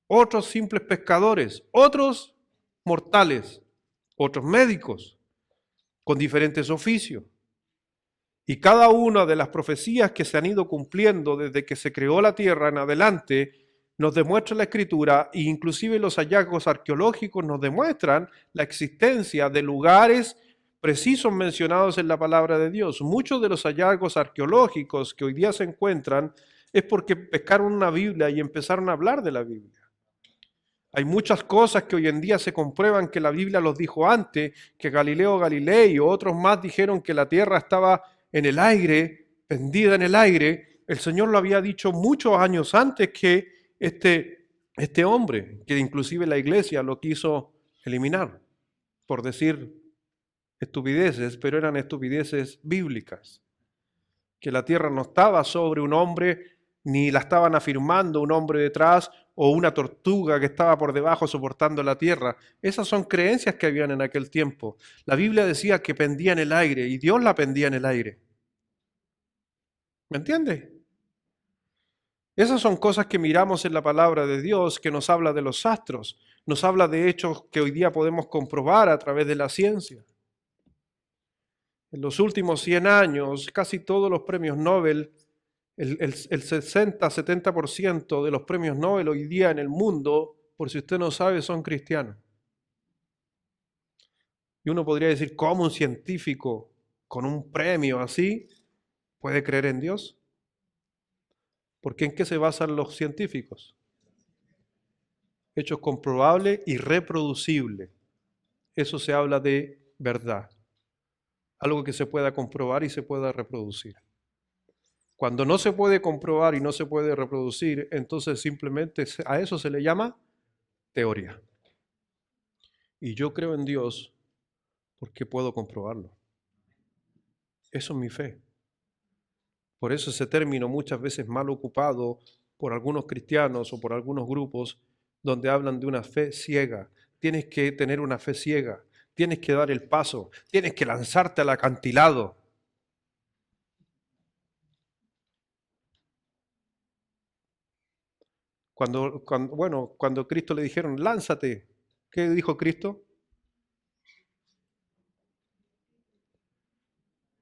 otros simples pescadores, otros mortales, otros médicos, con diferentes oficios. Y cada una de las profecías que se han ido cumpliendo desde que se creó la tierra en adelante, nos demuestra la Escritura e inclusive los hallazgos arqueológicos nos demuestran la existencia de lugares precisos mencionados en la palabra de Dios. Muchos de los hallazgos arqueológicos que hoy día se encuentran es porque pescaron una Biblia y empezaron a hablar de la Biblia. Hay muchas cosas que hoy en día se comprueban que la Biblia los dijo antes, que Galileo Galilei y otros más dijeron que la tierra estaba en el aire, pendida en el aire. El Señor lo había dicho muchos años antes que este hombre, que inclusive la iglesia lo quiso eliminar, por decir estupideces, pero eran estupideces bíblicas, que la tierra no estaba sobre un hombre, ni la estaban afirmando un hombre detrás o una tortuga que estaba por debajo soportando la tierra. Esas son creencias que habían en aquel tiempo. La Biblia decía que pendía en el aire y Dios la pendía en el aire. ¿Me entiende? Esas son cosas que miramos en la palabra de Dios, que nos habla de los astros, nos habla de hechos que hoy día podemos comprobar a través de la ciencia. En los últimos 100 años, casi todos los premios Nobel, el 60-70% de los premios Nobel hoy día en el mundo, por si usted no sabe, son cristianos. Y uno podría decir, ¿cómo un científico con un premio así puede creer en Dios? Porque ¿en qué se basan los científicos? Hechos comprobables y reproducibles. Eso se habla de verdad. Algo que se pueda comprobar y se pueda reproducir. Cuando no se puede comprobar y no se puede reproducir, entonces simplemente a eso se le llama teoría. Y yo creo en Dios porque puedo comprobarlo. Eso es mi fe. Por eso ese término muchas veces mal ocupado por algunos cristianos o por algunos grupos donde hablan de una fe ciega. Tienes que tener una fe ciega, tienes que dar el paso, tienes que lanzarte al acantilado. Cuando Cristo le dijeron, lánzate, ¿qué dijo Cristo?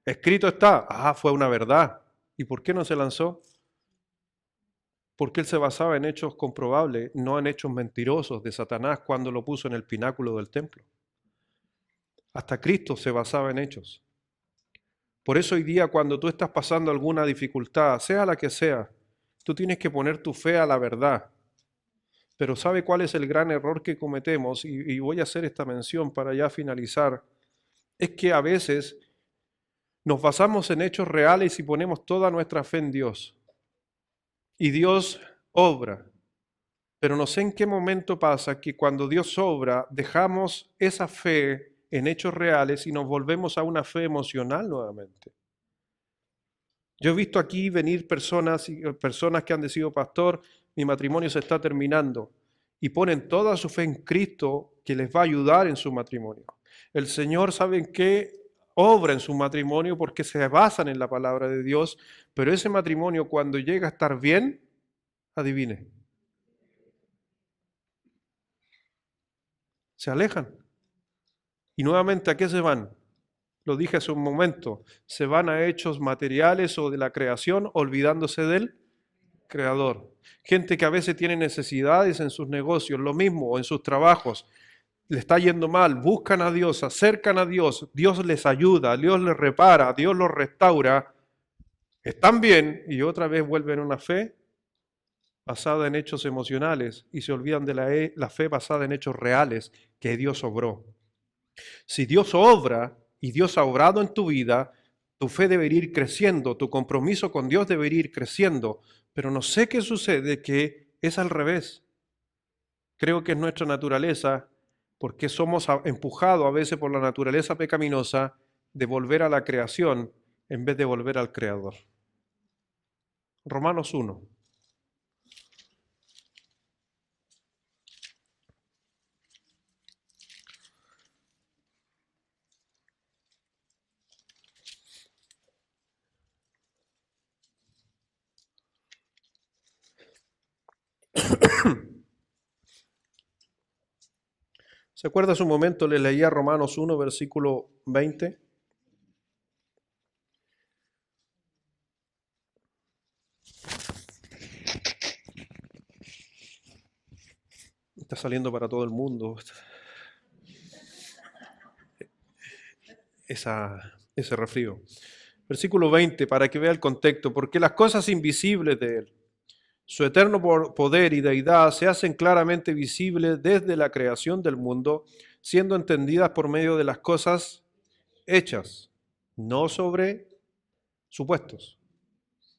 Escrito está. Ah, fue una verdad. ¿Y por qué no se lanzó? Porque él se basaba en hechos comprobables, no en hechos mentirosos de Satanás cuando lo puso en el pináculo del templo. Hasta Cristo se basaba en hechos. Por eso hoy día cuando tú estás pasando alguna dificultad, sea la que sea, tú tienes que poner tu fe a la verdad. Pero ¿sabe cuál es el gran error que cometemos? Y voy a hacer esta mención para ya finalizar. Es que a veces nos basamos en hechos reales y ponemos toda nuestra fe en Dios. Y Dios obra. Pero no sé en qué momento pasa que cuando Dios obra, dejamos esa fe en hechos reales y nos volvemos a una fe emocional nuevamente. Yo he visto aquí venir personas que han decidido, pastor, mi matrimonio se está terminando, y ponen toda su fe en Cristo que les va a ayudar en su matrimonio. El Señor, ¿saben qué? Obra en su matrimonio porque se basan en la palabra de Dios, pero ese matrimonio cuando llega a estar bien, adivine, se alejan. Y nuevamente, ¿a qué se van? Lo dije hace un momento, se van a hechos materiales o de la creación olvidándose del Creador. Gente que a veces tiene necesidades en sus negocios, lo mismo, o en sus trabajos, le está yendo mal, buscan a Dios, se acercan a Dios, Dios les ayuda, Dios les repara, Dios los restaura, están bien y otra vez vuelven a una fe basada en hechos emocionales y se olvidan de la fe basada en hechos reales que Dios obró. Si Dios obra y Dios ha obrado en tu vida, tu fe debería ir creciendo, tu compromiso con Dios debería ir creciendo, pero no sé qué sucede, que es al revés. Creo que es nuestra naturaleza, porque somos empujados a veces por la naturaleza pecaminosa de volver a la creación en vez de volver al Creador. Romanos 1. ¿Se acuerda hace un momento? Le leía Romanos 1, versículo 20. Está saliendo para todo el mundo ese resfrío. Versículo 20, para que vea el contexto. Porque las cosas invisibles de Él, su eterno poder y deidad, se hacen claramente visibles desde la creación del mundo, siendo entendidas por medio de las cosas hechas, no sobre supuestos.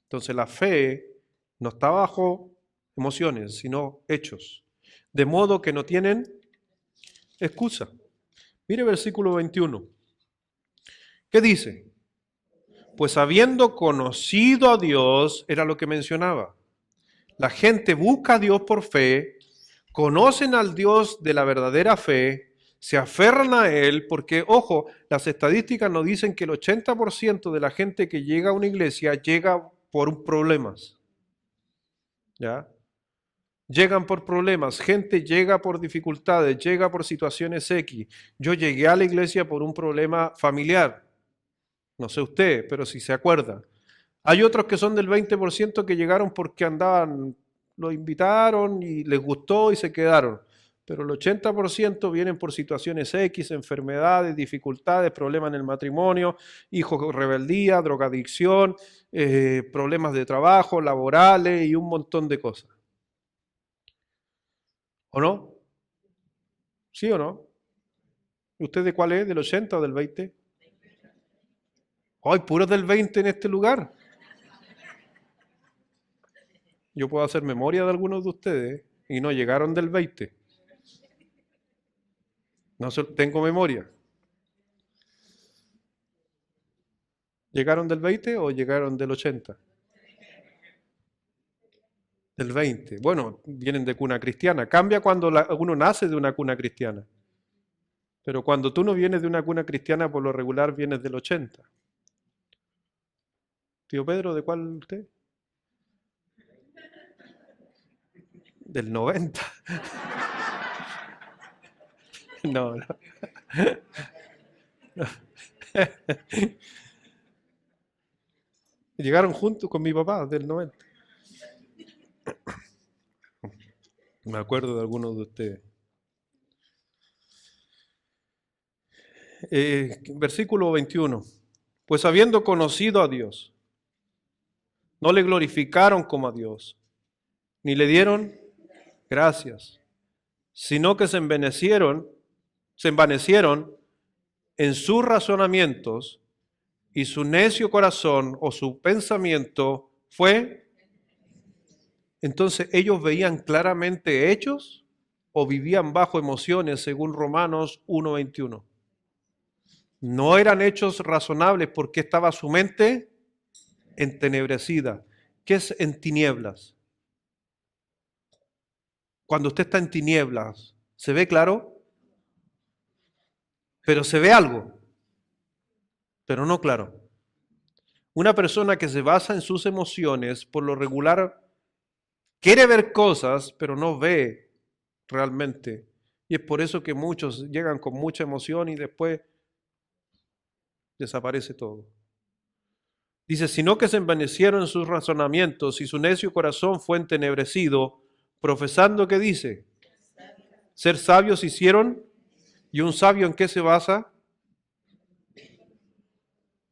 Entonces la fe no está bajo emociones, sino hechos, de modo que no tienen excusa. Mire versículo 21. ¿Qué dice? Pues habiendo conocido a Dios, era lo que mencionaba. La gente busca a Dios por fe, conocen al Dios de la verdadera fe, se aferran a Él, porque, ojo, las estadísticas nos dicen que el 80% de la gente que llega a una iglesia llega por problemas. ¿Ya? Llegan por problemas, gente llega por dificultades, llega por situaciones X. Yo llegué a la iglesia por un problema familiar. No sé usted, pero si se acuerda. Hay otros que son del 20% que llegaron porque andaban, lo invitaron y les gustó y se quedaron. Pero el 80% vienen por situaciones X, enfermedades, dificultades, problemas en el matrimonio, hijos con rebeldía, drogadicción, problemas de trabajo, laborales y un montón de cosas. ¿O no? ¿Sí o no? ¿Usted de cuál es? ¿Del 80 o del 20? ¡Ay, puros del 20 en este lugar! Yo puedo hacer memoria de algunos de ustedes y no llegaron del 20. No tengo memoria. ¿Llegaron del 20 o llegaron del 80? Del 20. Bueno, vienen de cuna cristiana. Cambia cuando uno nace de una cuna cristiana. Pero cuando tú no vienes de una cuna cristiana, por lo regular vienes del 80. Tío Pedro, ¿de cuál usted? Del 90. No, no. Llegaron juntos con mi papá del 90. Me acuerdo de algunos de ustedes. Versículo 21. Pues habiendo conocido a Dios, no le glorificaron como a Dios, ni le dieron gracias, sino que se envanecieron en sus razonamientos y su necio corazón o su pensamiento fue. Entonces ellos veían claramente hechos o vivían bajo emociones según Romanos 1:21. No eran hechos razonables porque estaba su mente entenebrecida. ¿Qué es en tinieblas? Cuando usted está en tinieblas, ¿se ve claro? Pero se ve algo, pero no claro. Una persona que se basa en sus emociones, por lo regular, quiere ver cosas, pero no ve realmente. Y es por eso que muchos llegan con mucha emoción y después desaparece todo. Dice, sino que se envanecieron en sus razonamientos y su necio corazón fue entenebrecido, profesando que dice, ser sabios hicieron, ¿y un sabio en qué se basa?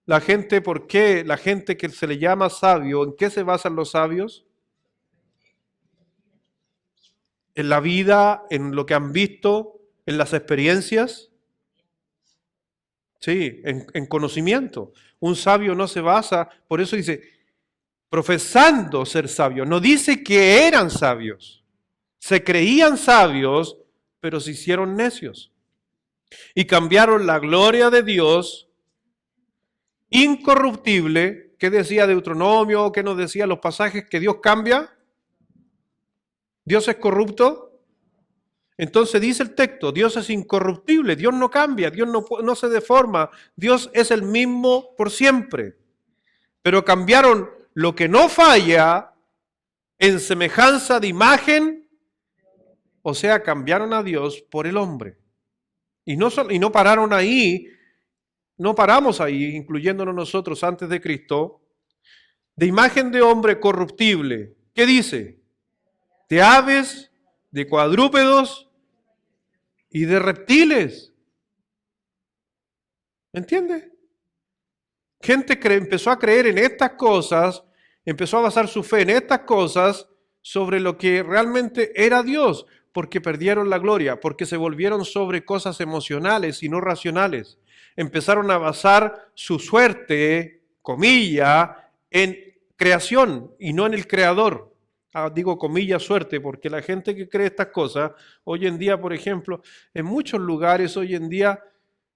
La gente, ¿por qué? La gente que se le llama sabio, ¿en qué se basan los sabios? En la vida, en lo que han visto, en las experiencias. Sí, en conocimiento. Un sabio no se basa, por eso dice, profesando ser sabio. No dice que eran sabios. Se creían sabios, pero se hicieron necios. Y cambiaron la gloria de Dios incorruptible. ¿Qué decía Deuteronomio? ¿Qué nos decía los pasajes? Que Dios cambia. Dios es corrupto. Entonces dice el texto, Dios es incorruptible, Dios no cambia, Dios no se deforma, Dios es el mismo por siempre. Pero cambiaron lo que no falla en semejanza de imagen, o sea, cambiaron a Dios por el hombre. Y no pararon ahí, no paramos ahí, incluyéndonos nosotros antes de Cristo, de imagen de hombre corruptible. ¿Qué dice? De aves, de cuadrúpedos y de reptiles. ¿Entiendes? Gente empezó a creer en estas cosas, empezó a basar su fe en estas cosas sobre lo que realmente era Dios, porque perdieron la gloria, porque se volvieron sobre cosas emocionales y no racionales. Empezaron a basar su suerte, comilla, en creación y no en el creador. Digo comilla suerte, porque la gente que cree estas cosas, hoy en día, por ejemplo, en muchos lugares hoy en día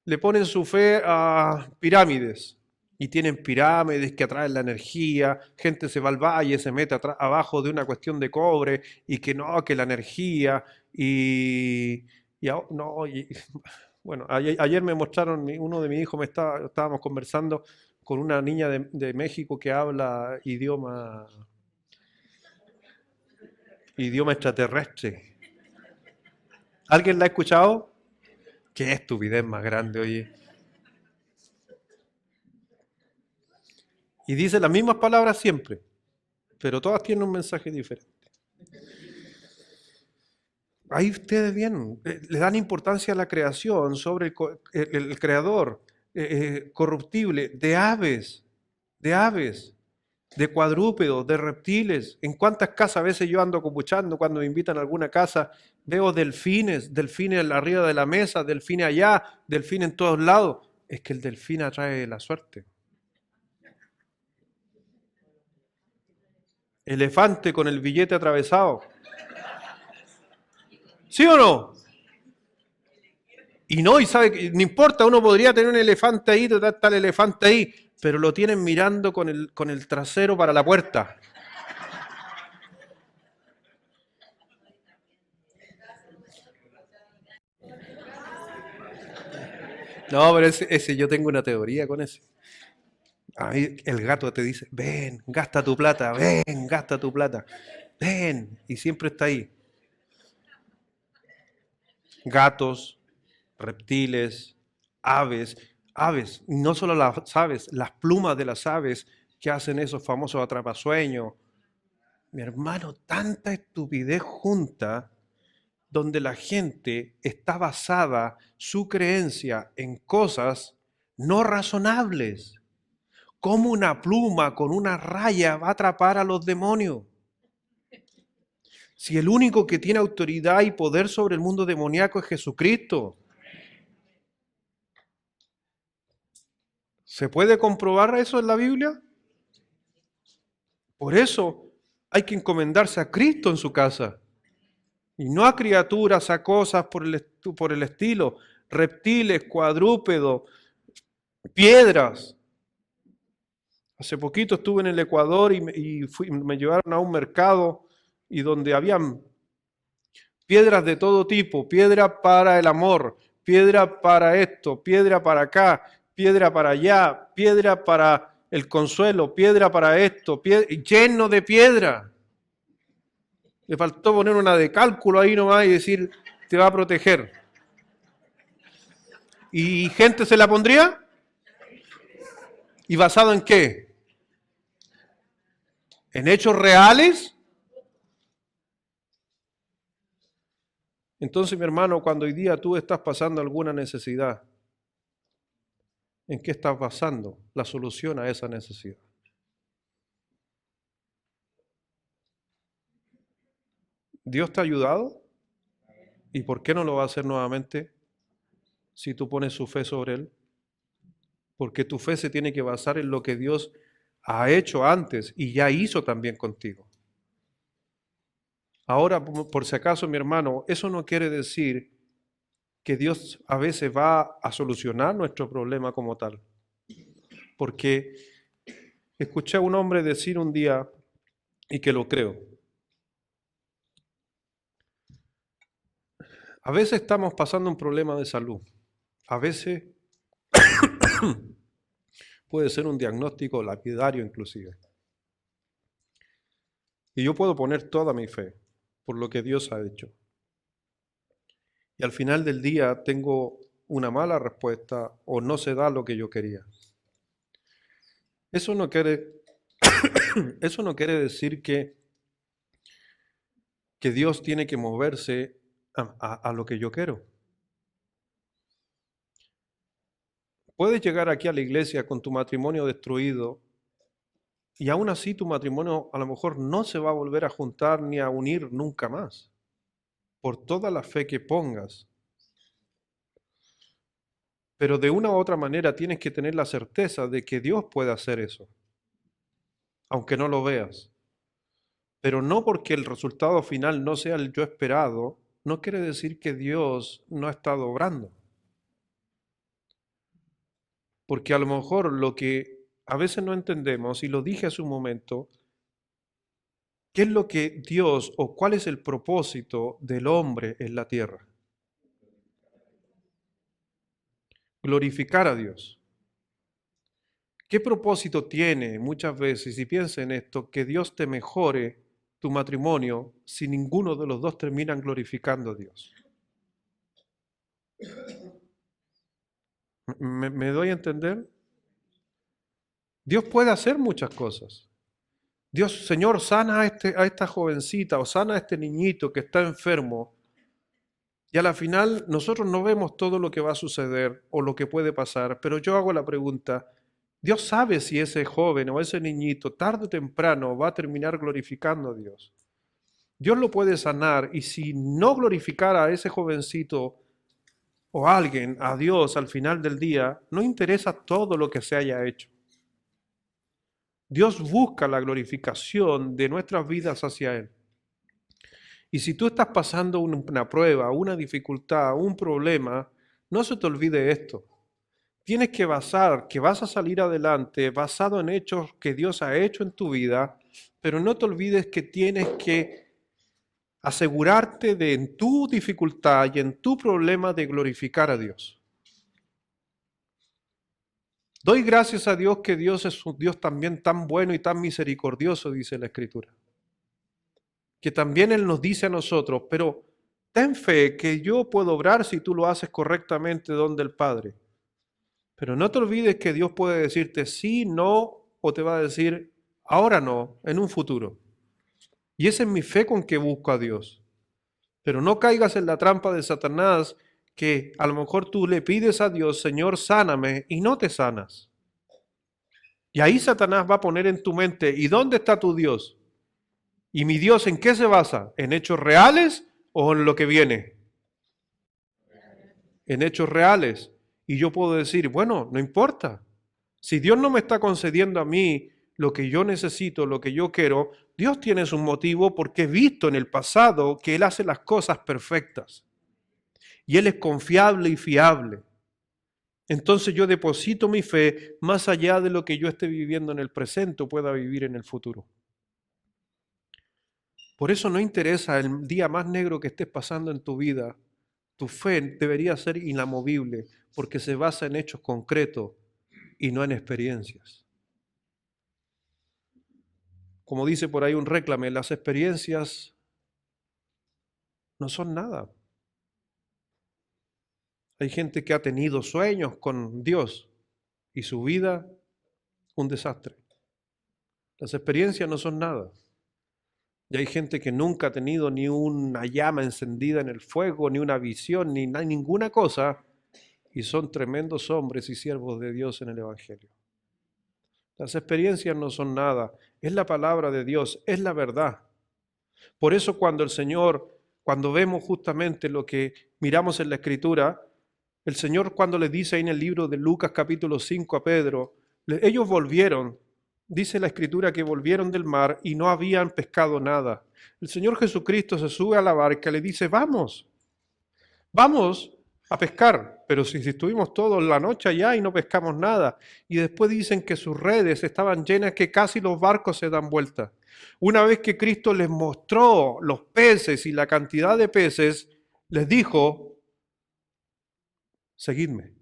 le ponen su fe a pirámides. Y tienen pirámides que atraen la energía, gente se va al valle, se mete abajo de una cuestión de cobre y que no, que la energía no, bueno, ayer me mostraron, uno de mis hijos estábamos conversando con una niña de México que habla idioma extraterrestre. ¿Alguien la ha escuchado? Qué estupidez más grande, oye. Y dice las mismas palabras siempre, pero todas tienen un mensaje diferente. Ahí ustedes bien, le dan importancia a la creación sobre el creador corruptible de aves, de cuadrúpedos, de reptiles. ¿En cuántas casas a veces yo ando copuchando cuando me invitan a alguna casa? Veo delfines arriba de la mesa, delfines allá, delfines en todos lados. Es que el delfín atrae la suerte. Elefante con el billete atravesado. ¿Sí o no? Y sabe, no importa, uno podría tener un elefante ahí, está el elefante ahí, pero lo tienen mirando con el trasero para la puerta. No, pero ese yo tengo una teoría con ese. Ahí el gato te dice, ven, gasta tu plata, ven, y siempre está ahí. Gatos, reptiles, aves, no solo las aves, las plumas de las aves que hacen esos famosos atrapasueños. Mi hermano, tanta estupidez junta donde la gente está basada su creencia en cosas no razonables. ¿Cómo una pluma con una raya va a atrapar a los demonios? Si el único que tiene autoridad y poder sobre el mundo demoníaco es Jesucristo. ¿Se puede comprobar eso en la Biblia? Por eso hay que encomendarse a Cristo en su casa. Y no a criaturas, a cosas por el estilo, reptiles, cuadrúpedos, piedras. Hace poquito estuve en el Ecuador y me llevaron a un mercado y donde habían piedras de todo tipo, piedra para el amor, piedra para esto, piedra para acá, piedra para allá, piedra para el consuelo, piedra para esto, lleno de piedra. Le faltó poner una de cálculo ahí nomás y decir, te va a proteger. ¿Y gente se la pondría? ¿Y basado en qué? ¿En hechos reales? Entonces, mi hermano, cuando hoy día tú estás pasando alguna necesidad, ¿en qué estás basando la solución a esa necesidad? ¿Dios te ha ayudado? ¿Y por qué no lo va a hacer nuevamente si tú pones su fe sobre Él? Porque tu fe se tiene que basar en lo que Dios ha hecho antes y ya hizo también contigo. Ahora, por si acaso, mi hermano, eso no quiere decir que Dios a veces va a solucionar nuestro problema como tal. Porque escuché a un hombre decir un día, y que lo creo, a veces estamos pasando un problema de salud. A veces puede ser un diagnóstico lapidario inclusive. Y yo puedo poner toda mi fe por lo que Dios ha hecho. Y al final del día tengo una mala respuesta o no se da lo que yo quería. Eso no quiere, eso no quiere decir que Dios tiene que moverse a lo que yo quiero. Puedes llegar aquí a la iglesia con tu matrimonio destruido y aún así tu matrimonio a lo mejor no se va a volver a juntar ni a unir nunca más, por toda la fe que pongas. Pero de una u otra manera tienes que tener la certeza de que Dios puede hacer eso, aunque no lo veas. Pero no porque el resultado final no sea el yo esperado, no quiere decir que Dios no ha estado obrando. Porque a lo mejor lo que a veces no entendemos, y lo dije hace un momento, ¿qué es lo que Dios o cuál es el propósito del hombre en la tierra? Glorificar a Dios. ¿Qué propósito tiene muchas veces, y piensa en esto, que Dios te mejore tu matrimonio si ninguno de los dos terminan glorificando a Dios? ¿Me doy a entender? Dios puede hacer muchas cosas. Dios, Señor, sana a esta jovencita o sana a este niñito que está enfermo. Y a la final nosotros no vemos todo lo que va a suceder o lo que puede pasar, pero yo hago la pregunta, Dios sabe si ese joven o ese niñito tarde o temprano va a terminar glorificando a Dios. Dios lo puede sanar y si no glorificara a ese jovencito o a alguien, a Dios al final del día, no interesa todo lo que se haya hecho. Dios busca la glorificación de nuestras vidas hacia Él. Y si tú estás pasando una prueba, una dificultad, un problema, no se te olvide esto. Tienes que basar que vas a salir adelante basado en hechos que Dios ha hecho en tu vida, pero no te olvides que tienes que asegurarte de en tu dificultad y en tu problema de glorificar a Dios. Doy gracias a Dios que Dios es un Dios también tan bueno y tan misericordioso, dice la Escritura. Que también Él nos dice a nosotros, pero ten fe que yo puedo obrar si tú lo haces correctamente donde el Padre. Pero no te olvides que Dios puede decirte sí, no, o te va a decir ahora no, en un futuro. Y esa es mi fe con que busco a Dios. Pero no caigas en la trampa de Satanás que a lo mejor tú le pides a Dios, Señor, sáname, y no te sanas. Y ahí Satanás va a poner en tu mente, ¿y dónde está tu Dios? ¿Y mi Dios en qué se basa? ¿En hechos reales o en lo que viene? En hechos reales. Y yo puedo decir, bueno, no importa. Si Dios no me está concediendo a mí lo que yo necesito, lo que yo quiero, Dios tiene su motivo porque he visto en el pasado que Él hace las cosas perfectas. Y Él es confiable y fiable. Entonces yo deposito mi fe más allá de lo que yo esté viviendo en el presente o pueda vivir en el futuro. Por eso no interesa el día más negro que estés pasando en tu vida. Tu fe debería ser inamovible porque se basa en hechos concretos y no en experiencias. Como dice por ahí un réclame, las experiencias no son nada. Hay gente que ha tenido sueños con Dios y su vida un desastre. Las experiencias no son nada. Y hay gente que nunca ha tenido ni una llama encendida en el fuego, ni una visión, ni ninguna cosa, y son tremendos hombres y siervos de Dios en el Evangelio. Las experiencias no son nada, es la palabra de Dios, es la verdad. Por eso cuando vemos justamente lo que miramos en la Escritura, el Señor cuando le dice ahí en el libro de Lucas capítulo 5 a Pedro, ellos volvieron, dice la Escritura que volvieron del mar y no habían pescado nada. El Señor Jesucristo se sube a la barca y le dice, vamos a pescar, pero si estuvimos toda la noche allá y no pescamos nada. Y después dicen que sus redes estaban llenas que casi los barcos se dan vuelta. Una vez que Cristo les mostró los peces y la cantidad de peces, les dijo, seguidme.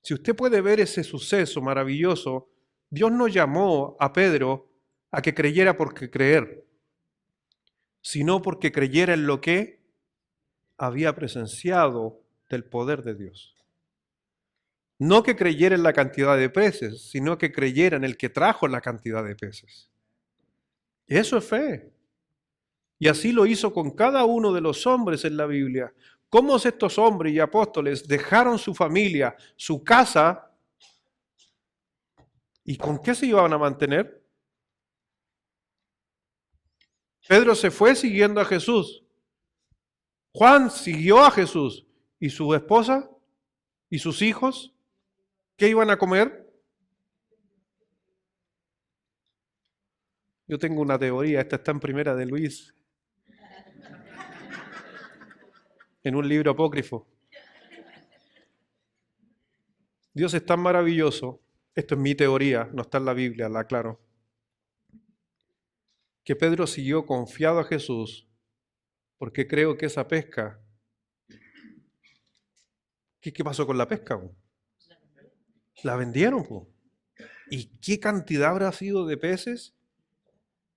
Si usted puede ver ese suceso maravilloso, Dios no llamó a Pedro a que creyera porque creer, sino porque creyera en lo que había presenciado del poder de Dios. No que creyera en la cantidad de peces, sino que creyera en el que trajo la cantidad de peces. Eso es fe. Y así lo hizo con cada uno de los hombres en la Biblia. ¿Cómo estos hombres y apóstoles dejaron su familia, su casa, y con qué se iban a mantener? Pedro se fue siguiendo a Jesús. Juan siguió a Jesús. ¿Y su esposa? ¿Y sus hijos? ¿Qué iban a comer? Yo tengo una teoría, esta está en Primera de Luis, en un libro apócrifo. Dios es tan maravilloso, esto es mi teoría, no está en la Biblia, la aclaro, que Pedro siguió confiado a Jesús, porque creo que esa pesca, ¿qué pasó con la pesca? La vendieron, po. ¿Y qué cantidad habrá sido de peces?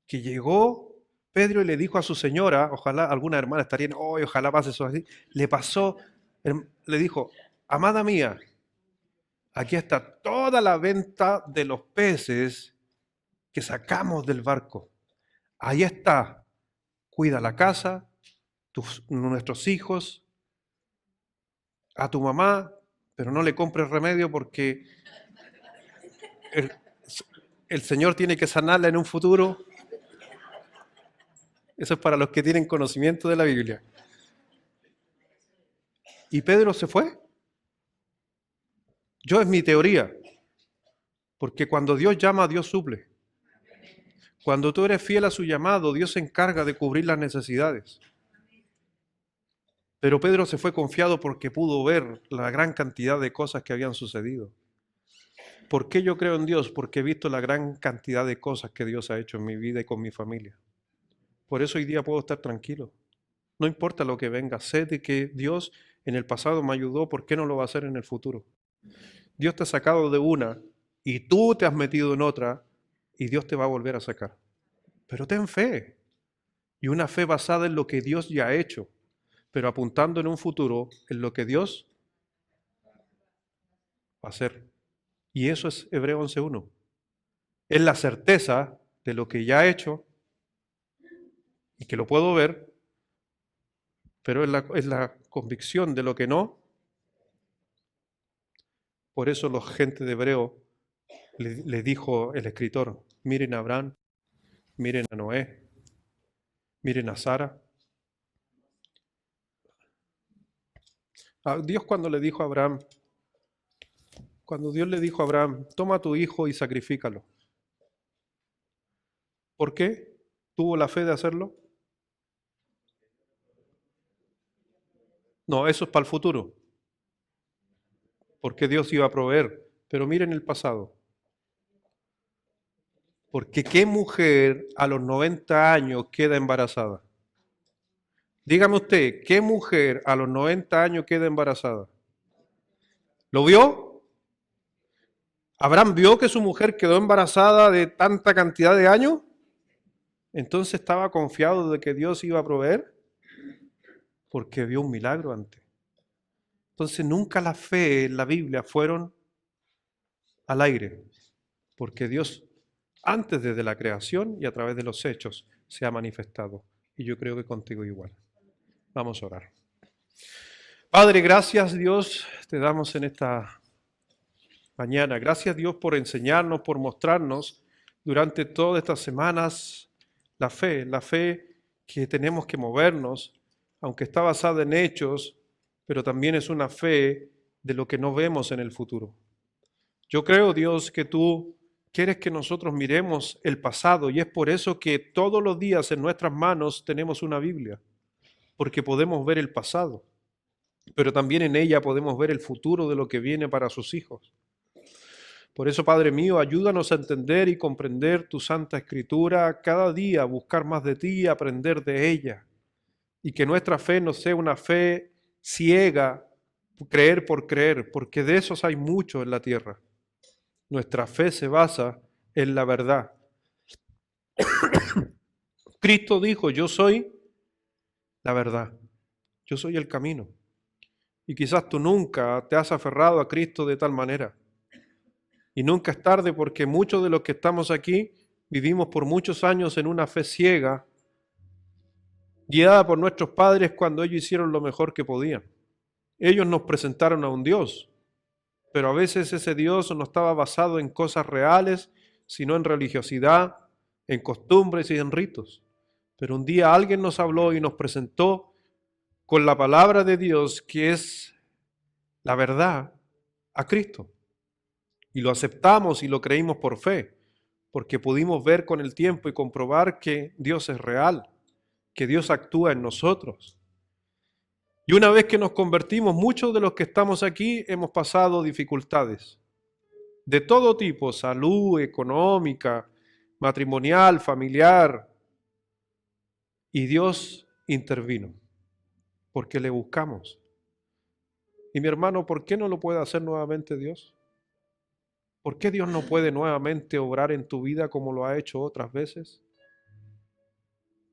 Que llegó Pedro y le dijo a su señora, ojalá alguna hermana estaría, oh, ojalá pase eso así, le pasó, le dijo, amada mía, aquí está toda la venta de los peces que sacamos del barco. Ahí está, cuida la casa, nuestros hijos, a tu mamá, pero no le compres remedio porque el, el Señor tiene que sanarla en un futuro. Eso es para los que tienen conocimiento de la Biblia. Y Pedro se fue. Yo es mi teoría, porque cuando Dios llama, Dios suple. Cuando tú eres fiel a su llamado, Dios se encarga de cubrir las necesidades. Pero Pedro se fue confiado porque pudo ver la gran cantidad de cosas que habían sucedido. ¿Por qué yo creo en Dios? Porque he visto la gran cantidad de cosas que Dios ha hecho en mi vida y con mi familia. Por eso hoy día puedo estar tranquilo. No importa lo que venga, sé de que Dios en el pasado me ayudó, ¿por qué no lo va a hacer en el futuro? Dios te ha sacado de una y tú te has metido en otra y Dios te va a volver a sacar. Pero ten fe, y una fe basada en lo que Dios ya ha hecho, pero apuntando en un futuro en lo que Dios va a hacer. Y eso es Hebreo 11:1. Es la certeza de lo que ya ha hecho y que lo puedo ver, pero es la convicción de lo que no. Por eso la gente de Hebreo le dijo el escritor, miren a Abraham, miren a Noé, miren a Sara. A Dios cuando le dijo a Abraham, cuando Dios le dijo a Abraham, toma a tu hijo y sacrifícalo. ¿Por qué? ¿Tuvo la fe de hacerlo? No, eso es para el futuro, porque Dios iba a proveer. Pero miren el pasado. Porque ¿qué mujer a los 90 años queda embarazada? Dígame usted, ¿qué mujer a los 90 años queda embarazada? ¿Lo vio? ¿Abraham vio que su mujer quedó embarazada de tanta cantidad de años? Entonces estaba confiado de que Dios iba a proveer porque vio un milagro antes. Entonces nunca la fe en la Biblia fueron al aire, porque Dios, antes desde la creación y a través de los hechos, se ha manifestado. Y yo creo que contigo igual. Vamos a orar. Padre, gracias Dios, te damos en esta mañana. Gracias Dios por enseñarnos, por mostrarnos durante todas estas semanas la fe que tenemos que movernos, aunque está basada en hechos, pero también es una fe de lo que no vemos en el futuro. Yo creo, Dios, que tú quieres que nosotros miremos el pasado y es por eso que todos los días en nuestras manos tenemos una Biblia, porque podemos ver el pasado, pero también en ella podemos ver el futuro de lo que viene para sus hijos. Por eso, Padre mío, ayúdanos a entender y comprender tu Santa Escritura, cada día buscar más de ti y aprender de ella, y que nuestra fe no sea una fe ciega, creer por creer, porque de esos hay muchos en la tierra. Nuestra fe se basa en la verdad. Cristo dijo, yo soy la verdad, yo soy el camino. Y quizás tú nunca te has aferrado a Cristo de tal manera. Y nunca es tarde porque muchos de los que estamos aquí vivimos por muchos años en una fe ciega, guiada por nuestros padres cuando ellos hicieron lo mejor que podían. Ellos nos presentaron a un Dios, pero a veces ese Dios no estaba basado en cosas reales, sino en religiosidad, en costumbres y en ritos. Pero un día alguien nos habló y nos presentó con la palabra de Dios, que es la verdad, a Cristo. Y lo aceptamos y lo creímos por fe, porque pudimos ver con el tiempo y comprobar que Dios es real, que Dios actúa en nosotros. Y una vez que nos convertimos, muchos de los que estamos aquí hemos pasado dificultades de todo tipo, salud, económica, matrimonial, familiar. Y Dios intervino, porque le buscamos. Y mi hermano, ¿por qué no lo puede hacer nuevamente Dios? ¿Por qué Dios no puede nuevamente obrar en tu vida como lo ha hecho otras veces?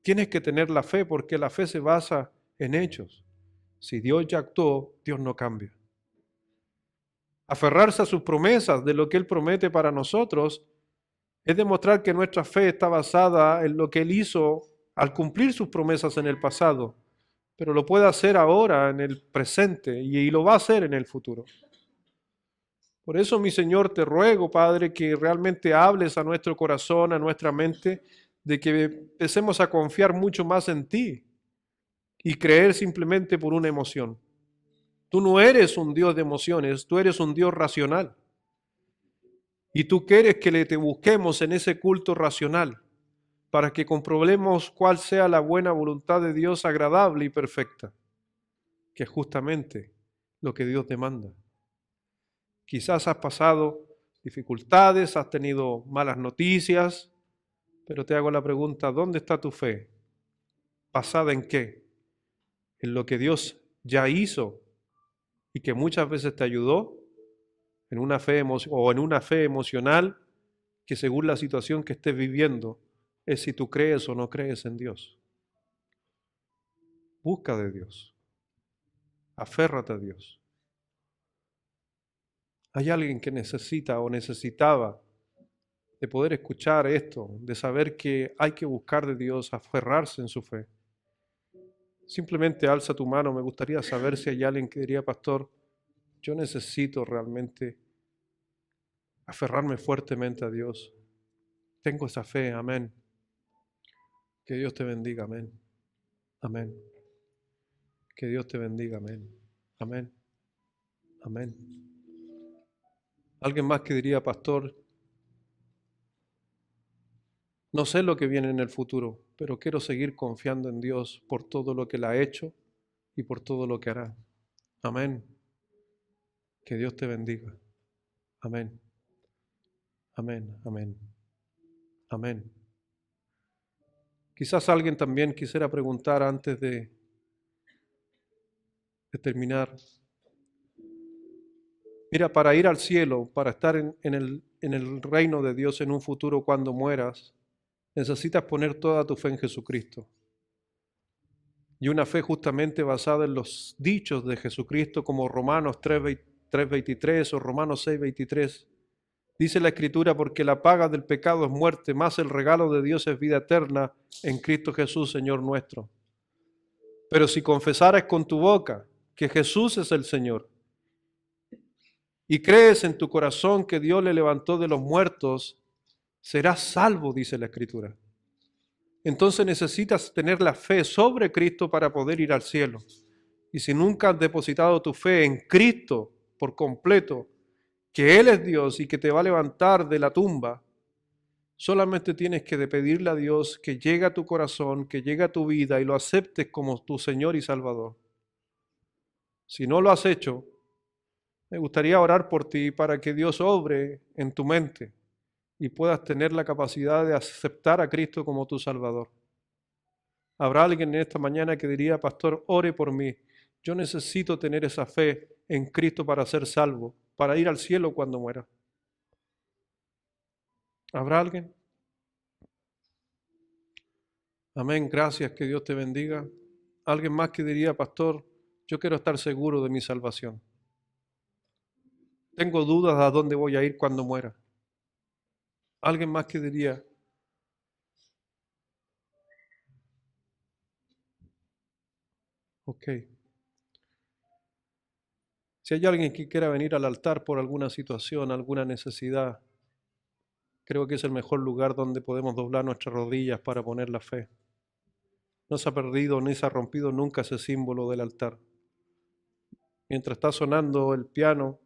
Tienes que tener la fe, porque la fe se basa en hechos. Si Dios ya actuó, Dios no cambia. Aferrarse a sus promesas, de lo que Él promete para nosotros, es demostrar que nuestra fe está basada en lo que Él hizo al cumplir sus promesas en el pasado, pero lo puede hacer ahora, en el presente, y lo va a hacer en el futuro. Por eso, mi Señor, te ruego, Padre, que realmente hables a nuestro corazón, a nuestra mente, de que empecemos a confiar mucho más en ti y creer simplemente por una emoción. Tú no eres un Dios de emociones, tú eres un Dios racional. Y tú quieres que te busquemos en ese culto racional para que comprobemos cuál sea la buena voluntad de Dios agradable y perfecta, que es justamente lo que Dios demanda. Quizás has pasado dificultades, has tenido malas noticias, pero te hago la pregunta, ¿dónde está tu fe? ¿Basada en qué? ¿En lo que Dios ya hizo y que muchas veces te ayudó? ¿En una fe o en una fe emocional que según la situación que estés viviendo es si tú crees o no crees en Dios? Busca de Dios. Aférrate a Dios. Hay alguien que necesita o necesitaba de poder escuchar esto, de saber que hay que buscar de Dios, aferrarse en su fe. Simplemente alza tu mano. Me gustaría saber si hay alguien que diría, pastor, yo necesito realmente aferrarme fuertemente a Dios. Tengo esa fe, amén. Que Dios te bendiga, amén. Amén. Que Dios te bendiga, amén. Amén. Amén. Alguien más que diría, pastor, no sé lo que viene en el futuro, pero quiero seguir confiando en Dios por todo lo que Él ha hecho y por todo lo que hará. Amén. Que Dios te bendiga. Amén. Amén. Amén. Amén. Quizás alguien también quisiera preguntar antes de terminar. Mira, para ir al cielo, para estar en el reino de Dios en un futuro cuando mueras, necesitas poner toda tu fe en Jesucristo. Y una fe justamente basada en los dichos de Jesucristo como Romanos 3:23 o Romanos 6:23, Dice la Escritura, porque la paga del pecado es muerte, más el regalo de Dios es vida eterna en Cristo Jesús, Señor nuestro. Pero si confesares con tu boca que Jesús es el Señor y crees en tu corazón que Dios le levantó de los muertos, serás salvo, dice la Escritura. Entonces necesitas tener la fe sobre Cristo para poder ir al cielo. Y si nunca has depositado tu fe en Cristo por completo, que Él es Dios y que te va a levantar de la tumba, solamente tienes que pedirle a Dios que llegue a tu corazón, que llegue a tu vida y lo aceptes como tu Señor y Salvador. Si no lo has hecho, me gustaría orar por ti para que Dios obre en tu mente y puedas tener la capacidad de aceptar a Cristo como tu Salvador. Habrá alguien en esta mañana que diría, pastor, ore por mí. Yo necesito tener esa fe en Cristo para ser salvo, para ir al cielo cuando muera. ¿Habrá alguien? Amén, gracias, que Dios te bendiga. Alguien más que diría, pastor, yo quiero estar seguro de mi salvación. Tengo dudas a dónde voy a ir cuando muera. Alguien más que diría, ok. Si hay alguien que quiera venir al altar por alguna situación, alguna necesidad, creo que es el mejor lugar donde podemos doblar nuestras rodillas para poner la fe. No se ha perdido ni se ha rompido nunca ese símbolo del altar. Mientras está sonando el piano,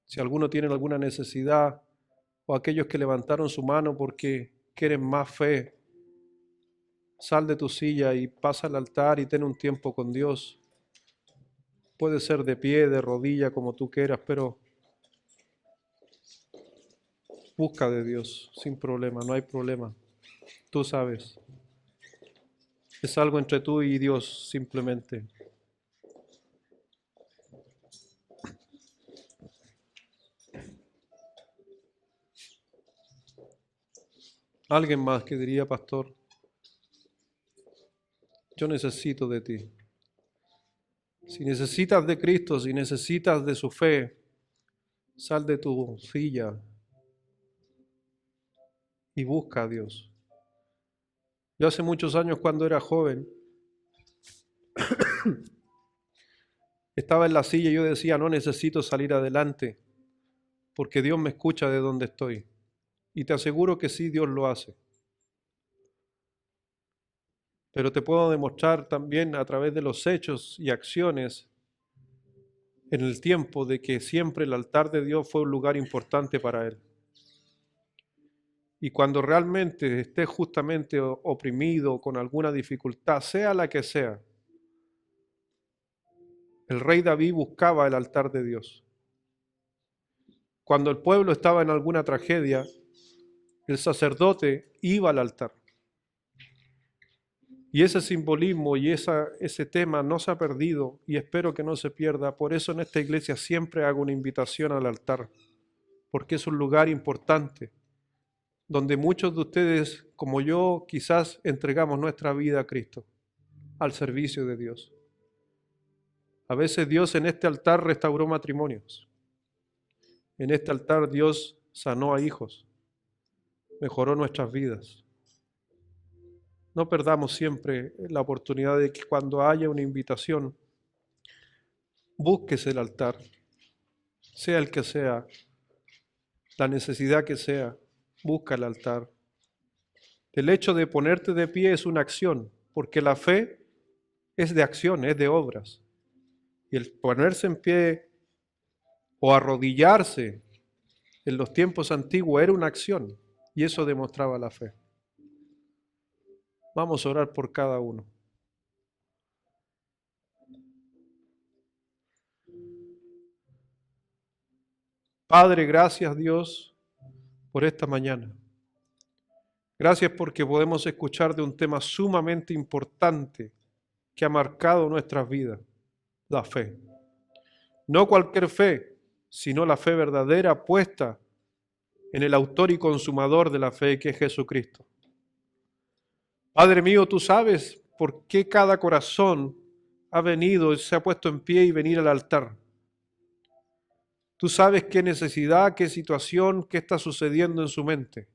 si alguno tiene alguna necesidad o aquellos que levantaron su mano porque quieren más fe, sal de tu silla y pasa al altar y ten un tiempo con Dios. Puede ser de pie, de rodilla, como tú quieras, pero busca de Dios sin problema, no hay problema. Tú sabes. Es algo entre tú y Dios simplemente. Alguien más que diría, pastor, yo necesito de ti. Si necesitas de Cristo, si necesitas de su fe, sal de tu silla y busca a Dios. Yo hace muchos años cuando era joven, estaba en la silla y yo decía, no necesito salir adelante porque Dios me escucha de donde estoy. Y te aseguro que sí, Dios lo hace. Pero te puedo demostrar también a través de los hechos y acciones en el tiempo de que siempre el altar de Dios fue un lugar importante para Él. Y cuando realmente estés justamente oprimido con alguna dificultad, sea la que sea, el rey David buscaba el altar de Dios. Cuando el pueblo estaba en alguna tragedia, el sacerdote iba al altar. Y ese simbolismo y ese tema no se ha perdido y espero que no se pierda. Por eso en esta iglesia siempre hago una invitación al altar, porque es un lugar importante, donde muchos de ustedes, como yo, quizás entregamos nuestra vida a Cristo, al servicio de Dios. A veces Dios en este altar restauró matrimonios. En este altar Dios sanó a hijos, mejoró nuestras vidas. No perdamos siempre la oportunidad de que cuando haya una invitación, busques el altar, sea el que sea, la necesidad que sea, busca el altar. El hecho de ponerte de pie es una acción, porque la fe es de acción, es de obras. Y el ponerse en pie o arrodillarse en los tiempos antiguos era una acción, y eso demostraba la fe. Vamos a orar por cada uno. Padre, gracias Dios por esta mañana. Gracias porque podemos escuchar de un tema sumamente importante que ha marcado nuestras vidas, la fe. No cualquier fe, sino la fe verdadera puesta en el autor y consumador de la fe, que es Jesucristo. Padre mío, tú sabes por qué cada corazón ha venido y se ha puesto en pie y venir al altar. Tú sabes qué necesidad, qué situación, qué está sucediendo en su mente.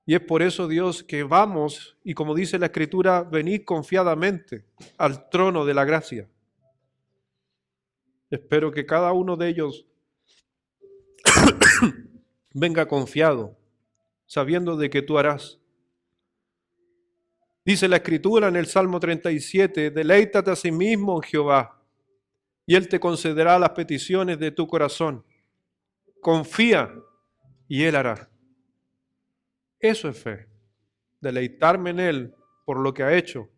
Y es por eso, Dios, que vamos, y como dice la Escritura, venid confiadamente al trono de la gracia. Espero que cada uno de ellos venga confiado, sabiendo de que tú harás. Dice la Escritura en el Salmo 37, deleítate a sí mismo en Jehová, y Él te concederá las peticiones de tu corazón. Confía, y Él hará. Eso es fe, deleitarme en Él por lo que ha hecho,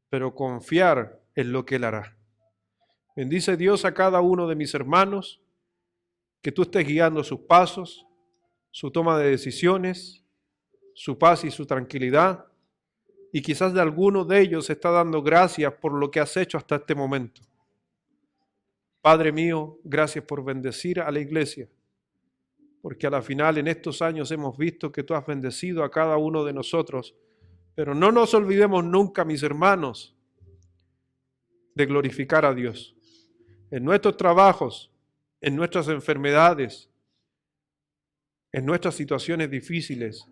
pero confiar en lo que Él hará. Bendice Dios a cada uno de mis hermanos, que tú estés guiando sus pasos, su toma de decisiones, su paz y su tranquilidad, y quizás de alguno de ellos está dando gracias por lo que has hecho hasta este momento. Padre mío, gracias por bendecir a la iglesia, porque a la final en estos años hemos visto que tú has bendecido a cada uno de nosotros, pero no nos olvidemos nunca, mis hermanos, de glorificar a Dios. En nuestros trabajos, en nuestras enfermedades, en nuestras situaciones difíciles,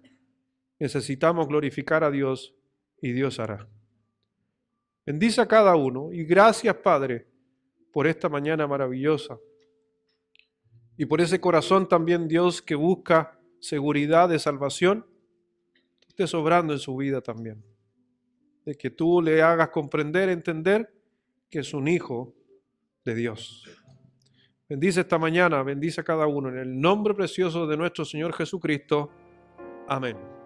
necesitamos glorificar a Dios y Dios hará. Bendice a cada uno y gracias, Padre, por esta mañana maravillosa y por ese corazón también, Dios, que busca seguridad de salvación, esté sobrando en su vida también. De que tú le hagas comprender, entender que es un hijo de Dios. Bendice esta mañana, bendice a cada uno en el nombre precioso de nuestro Señor Jesucristo. Amén.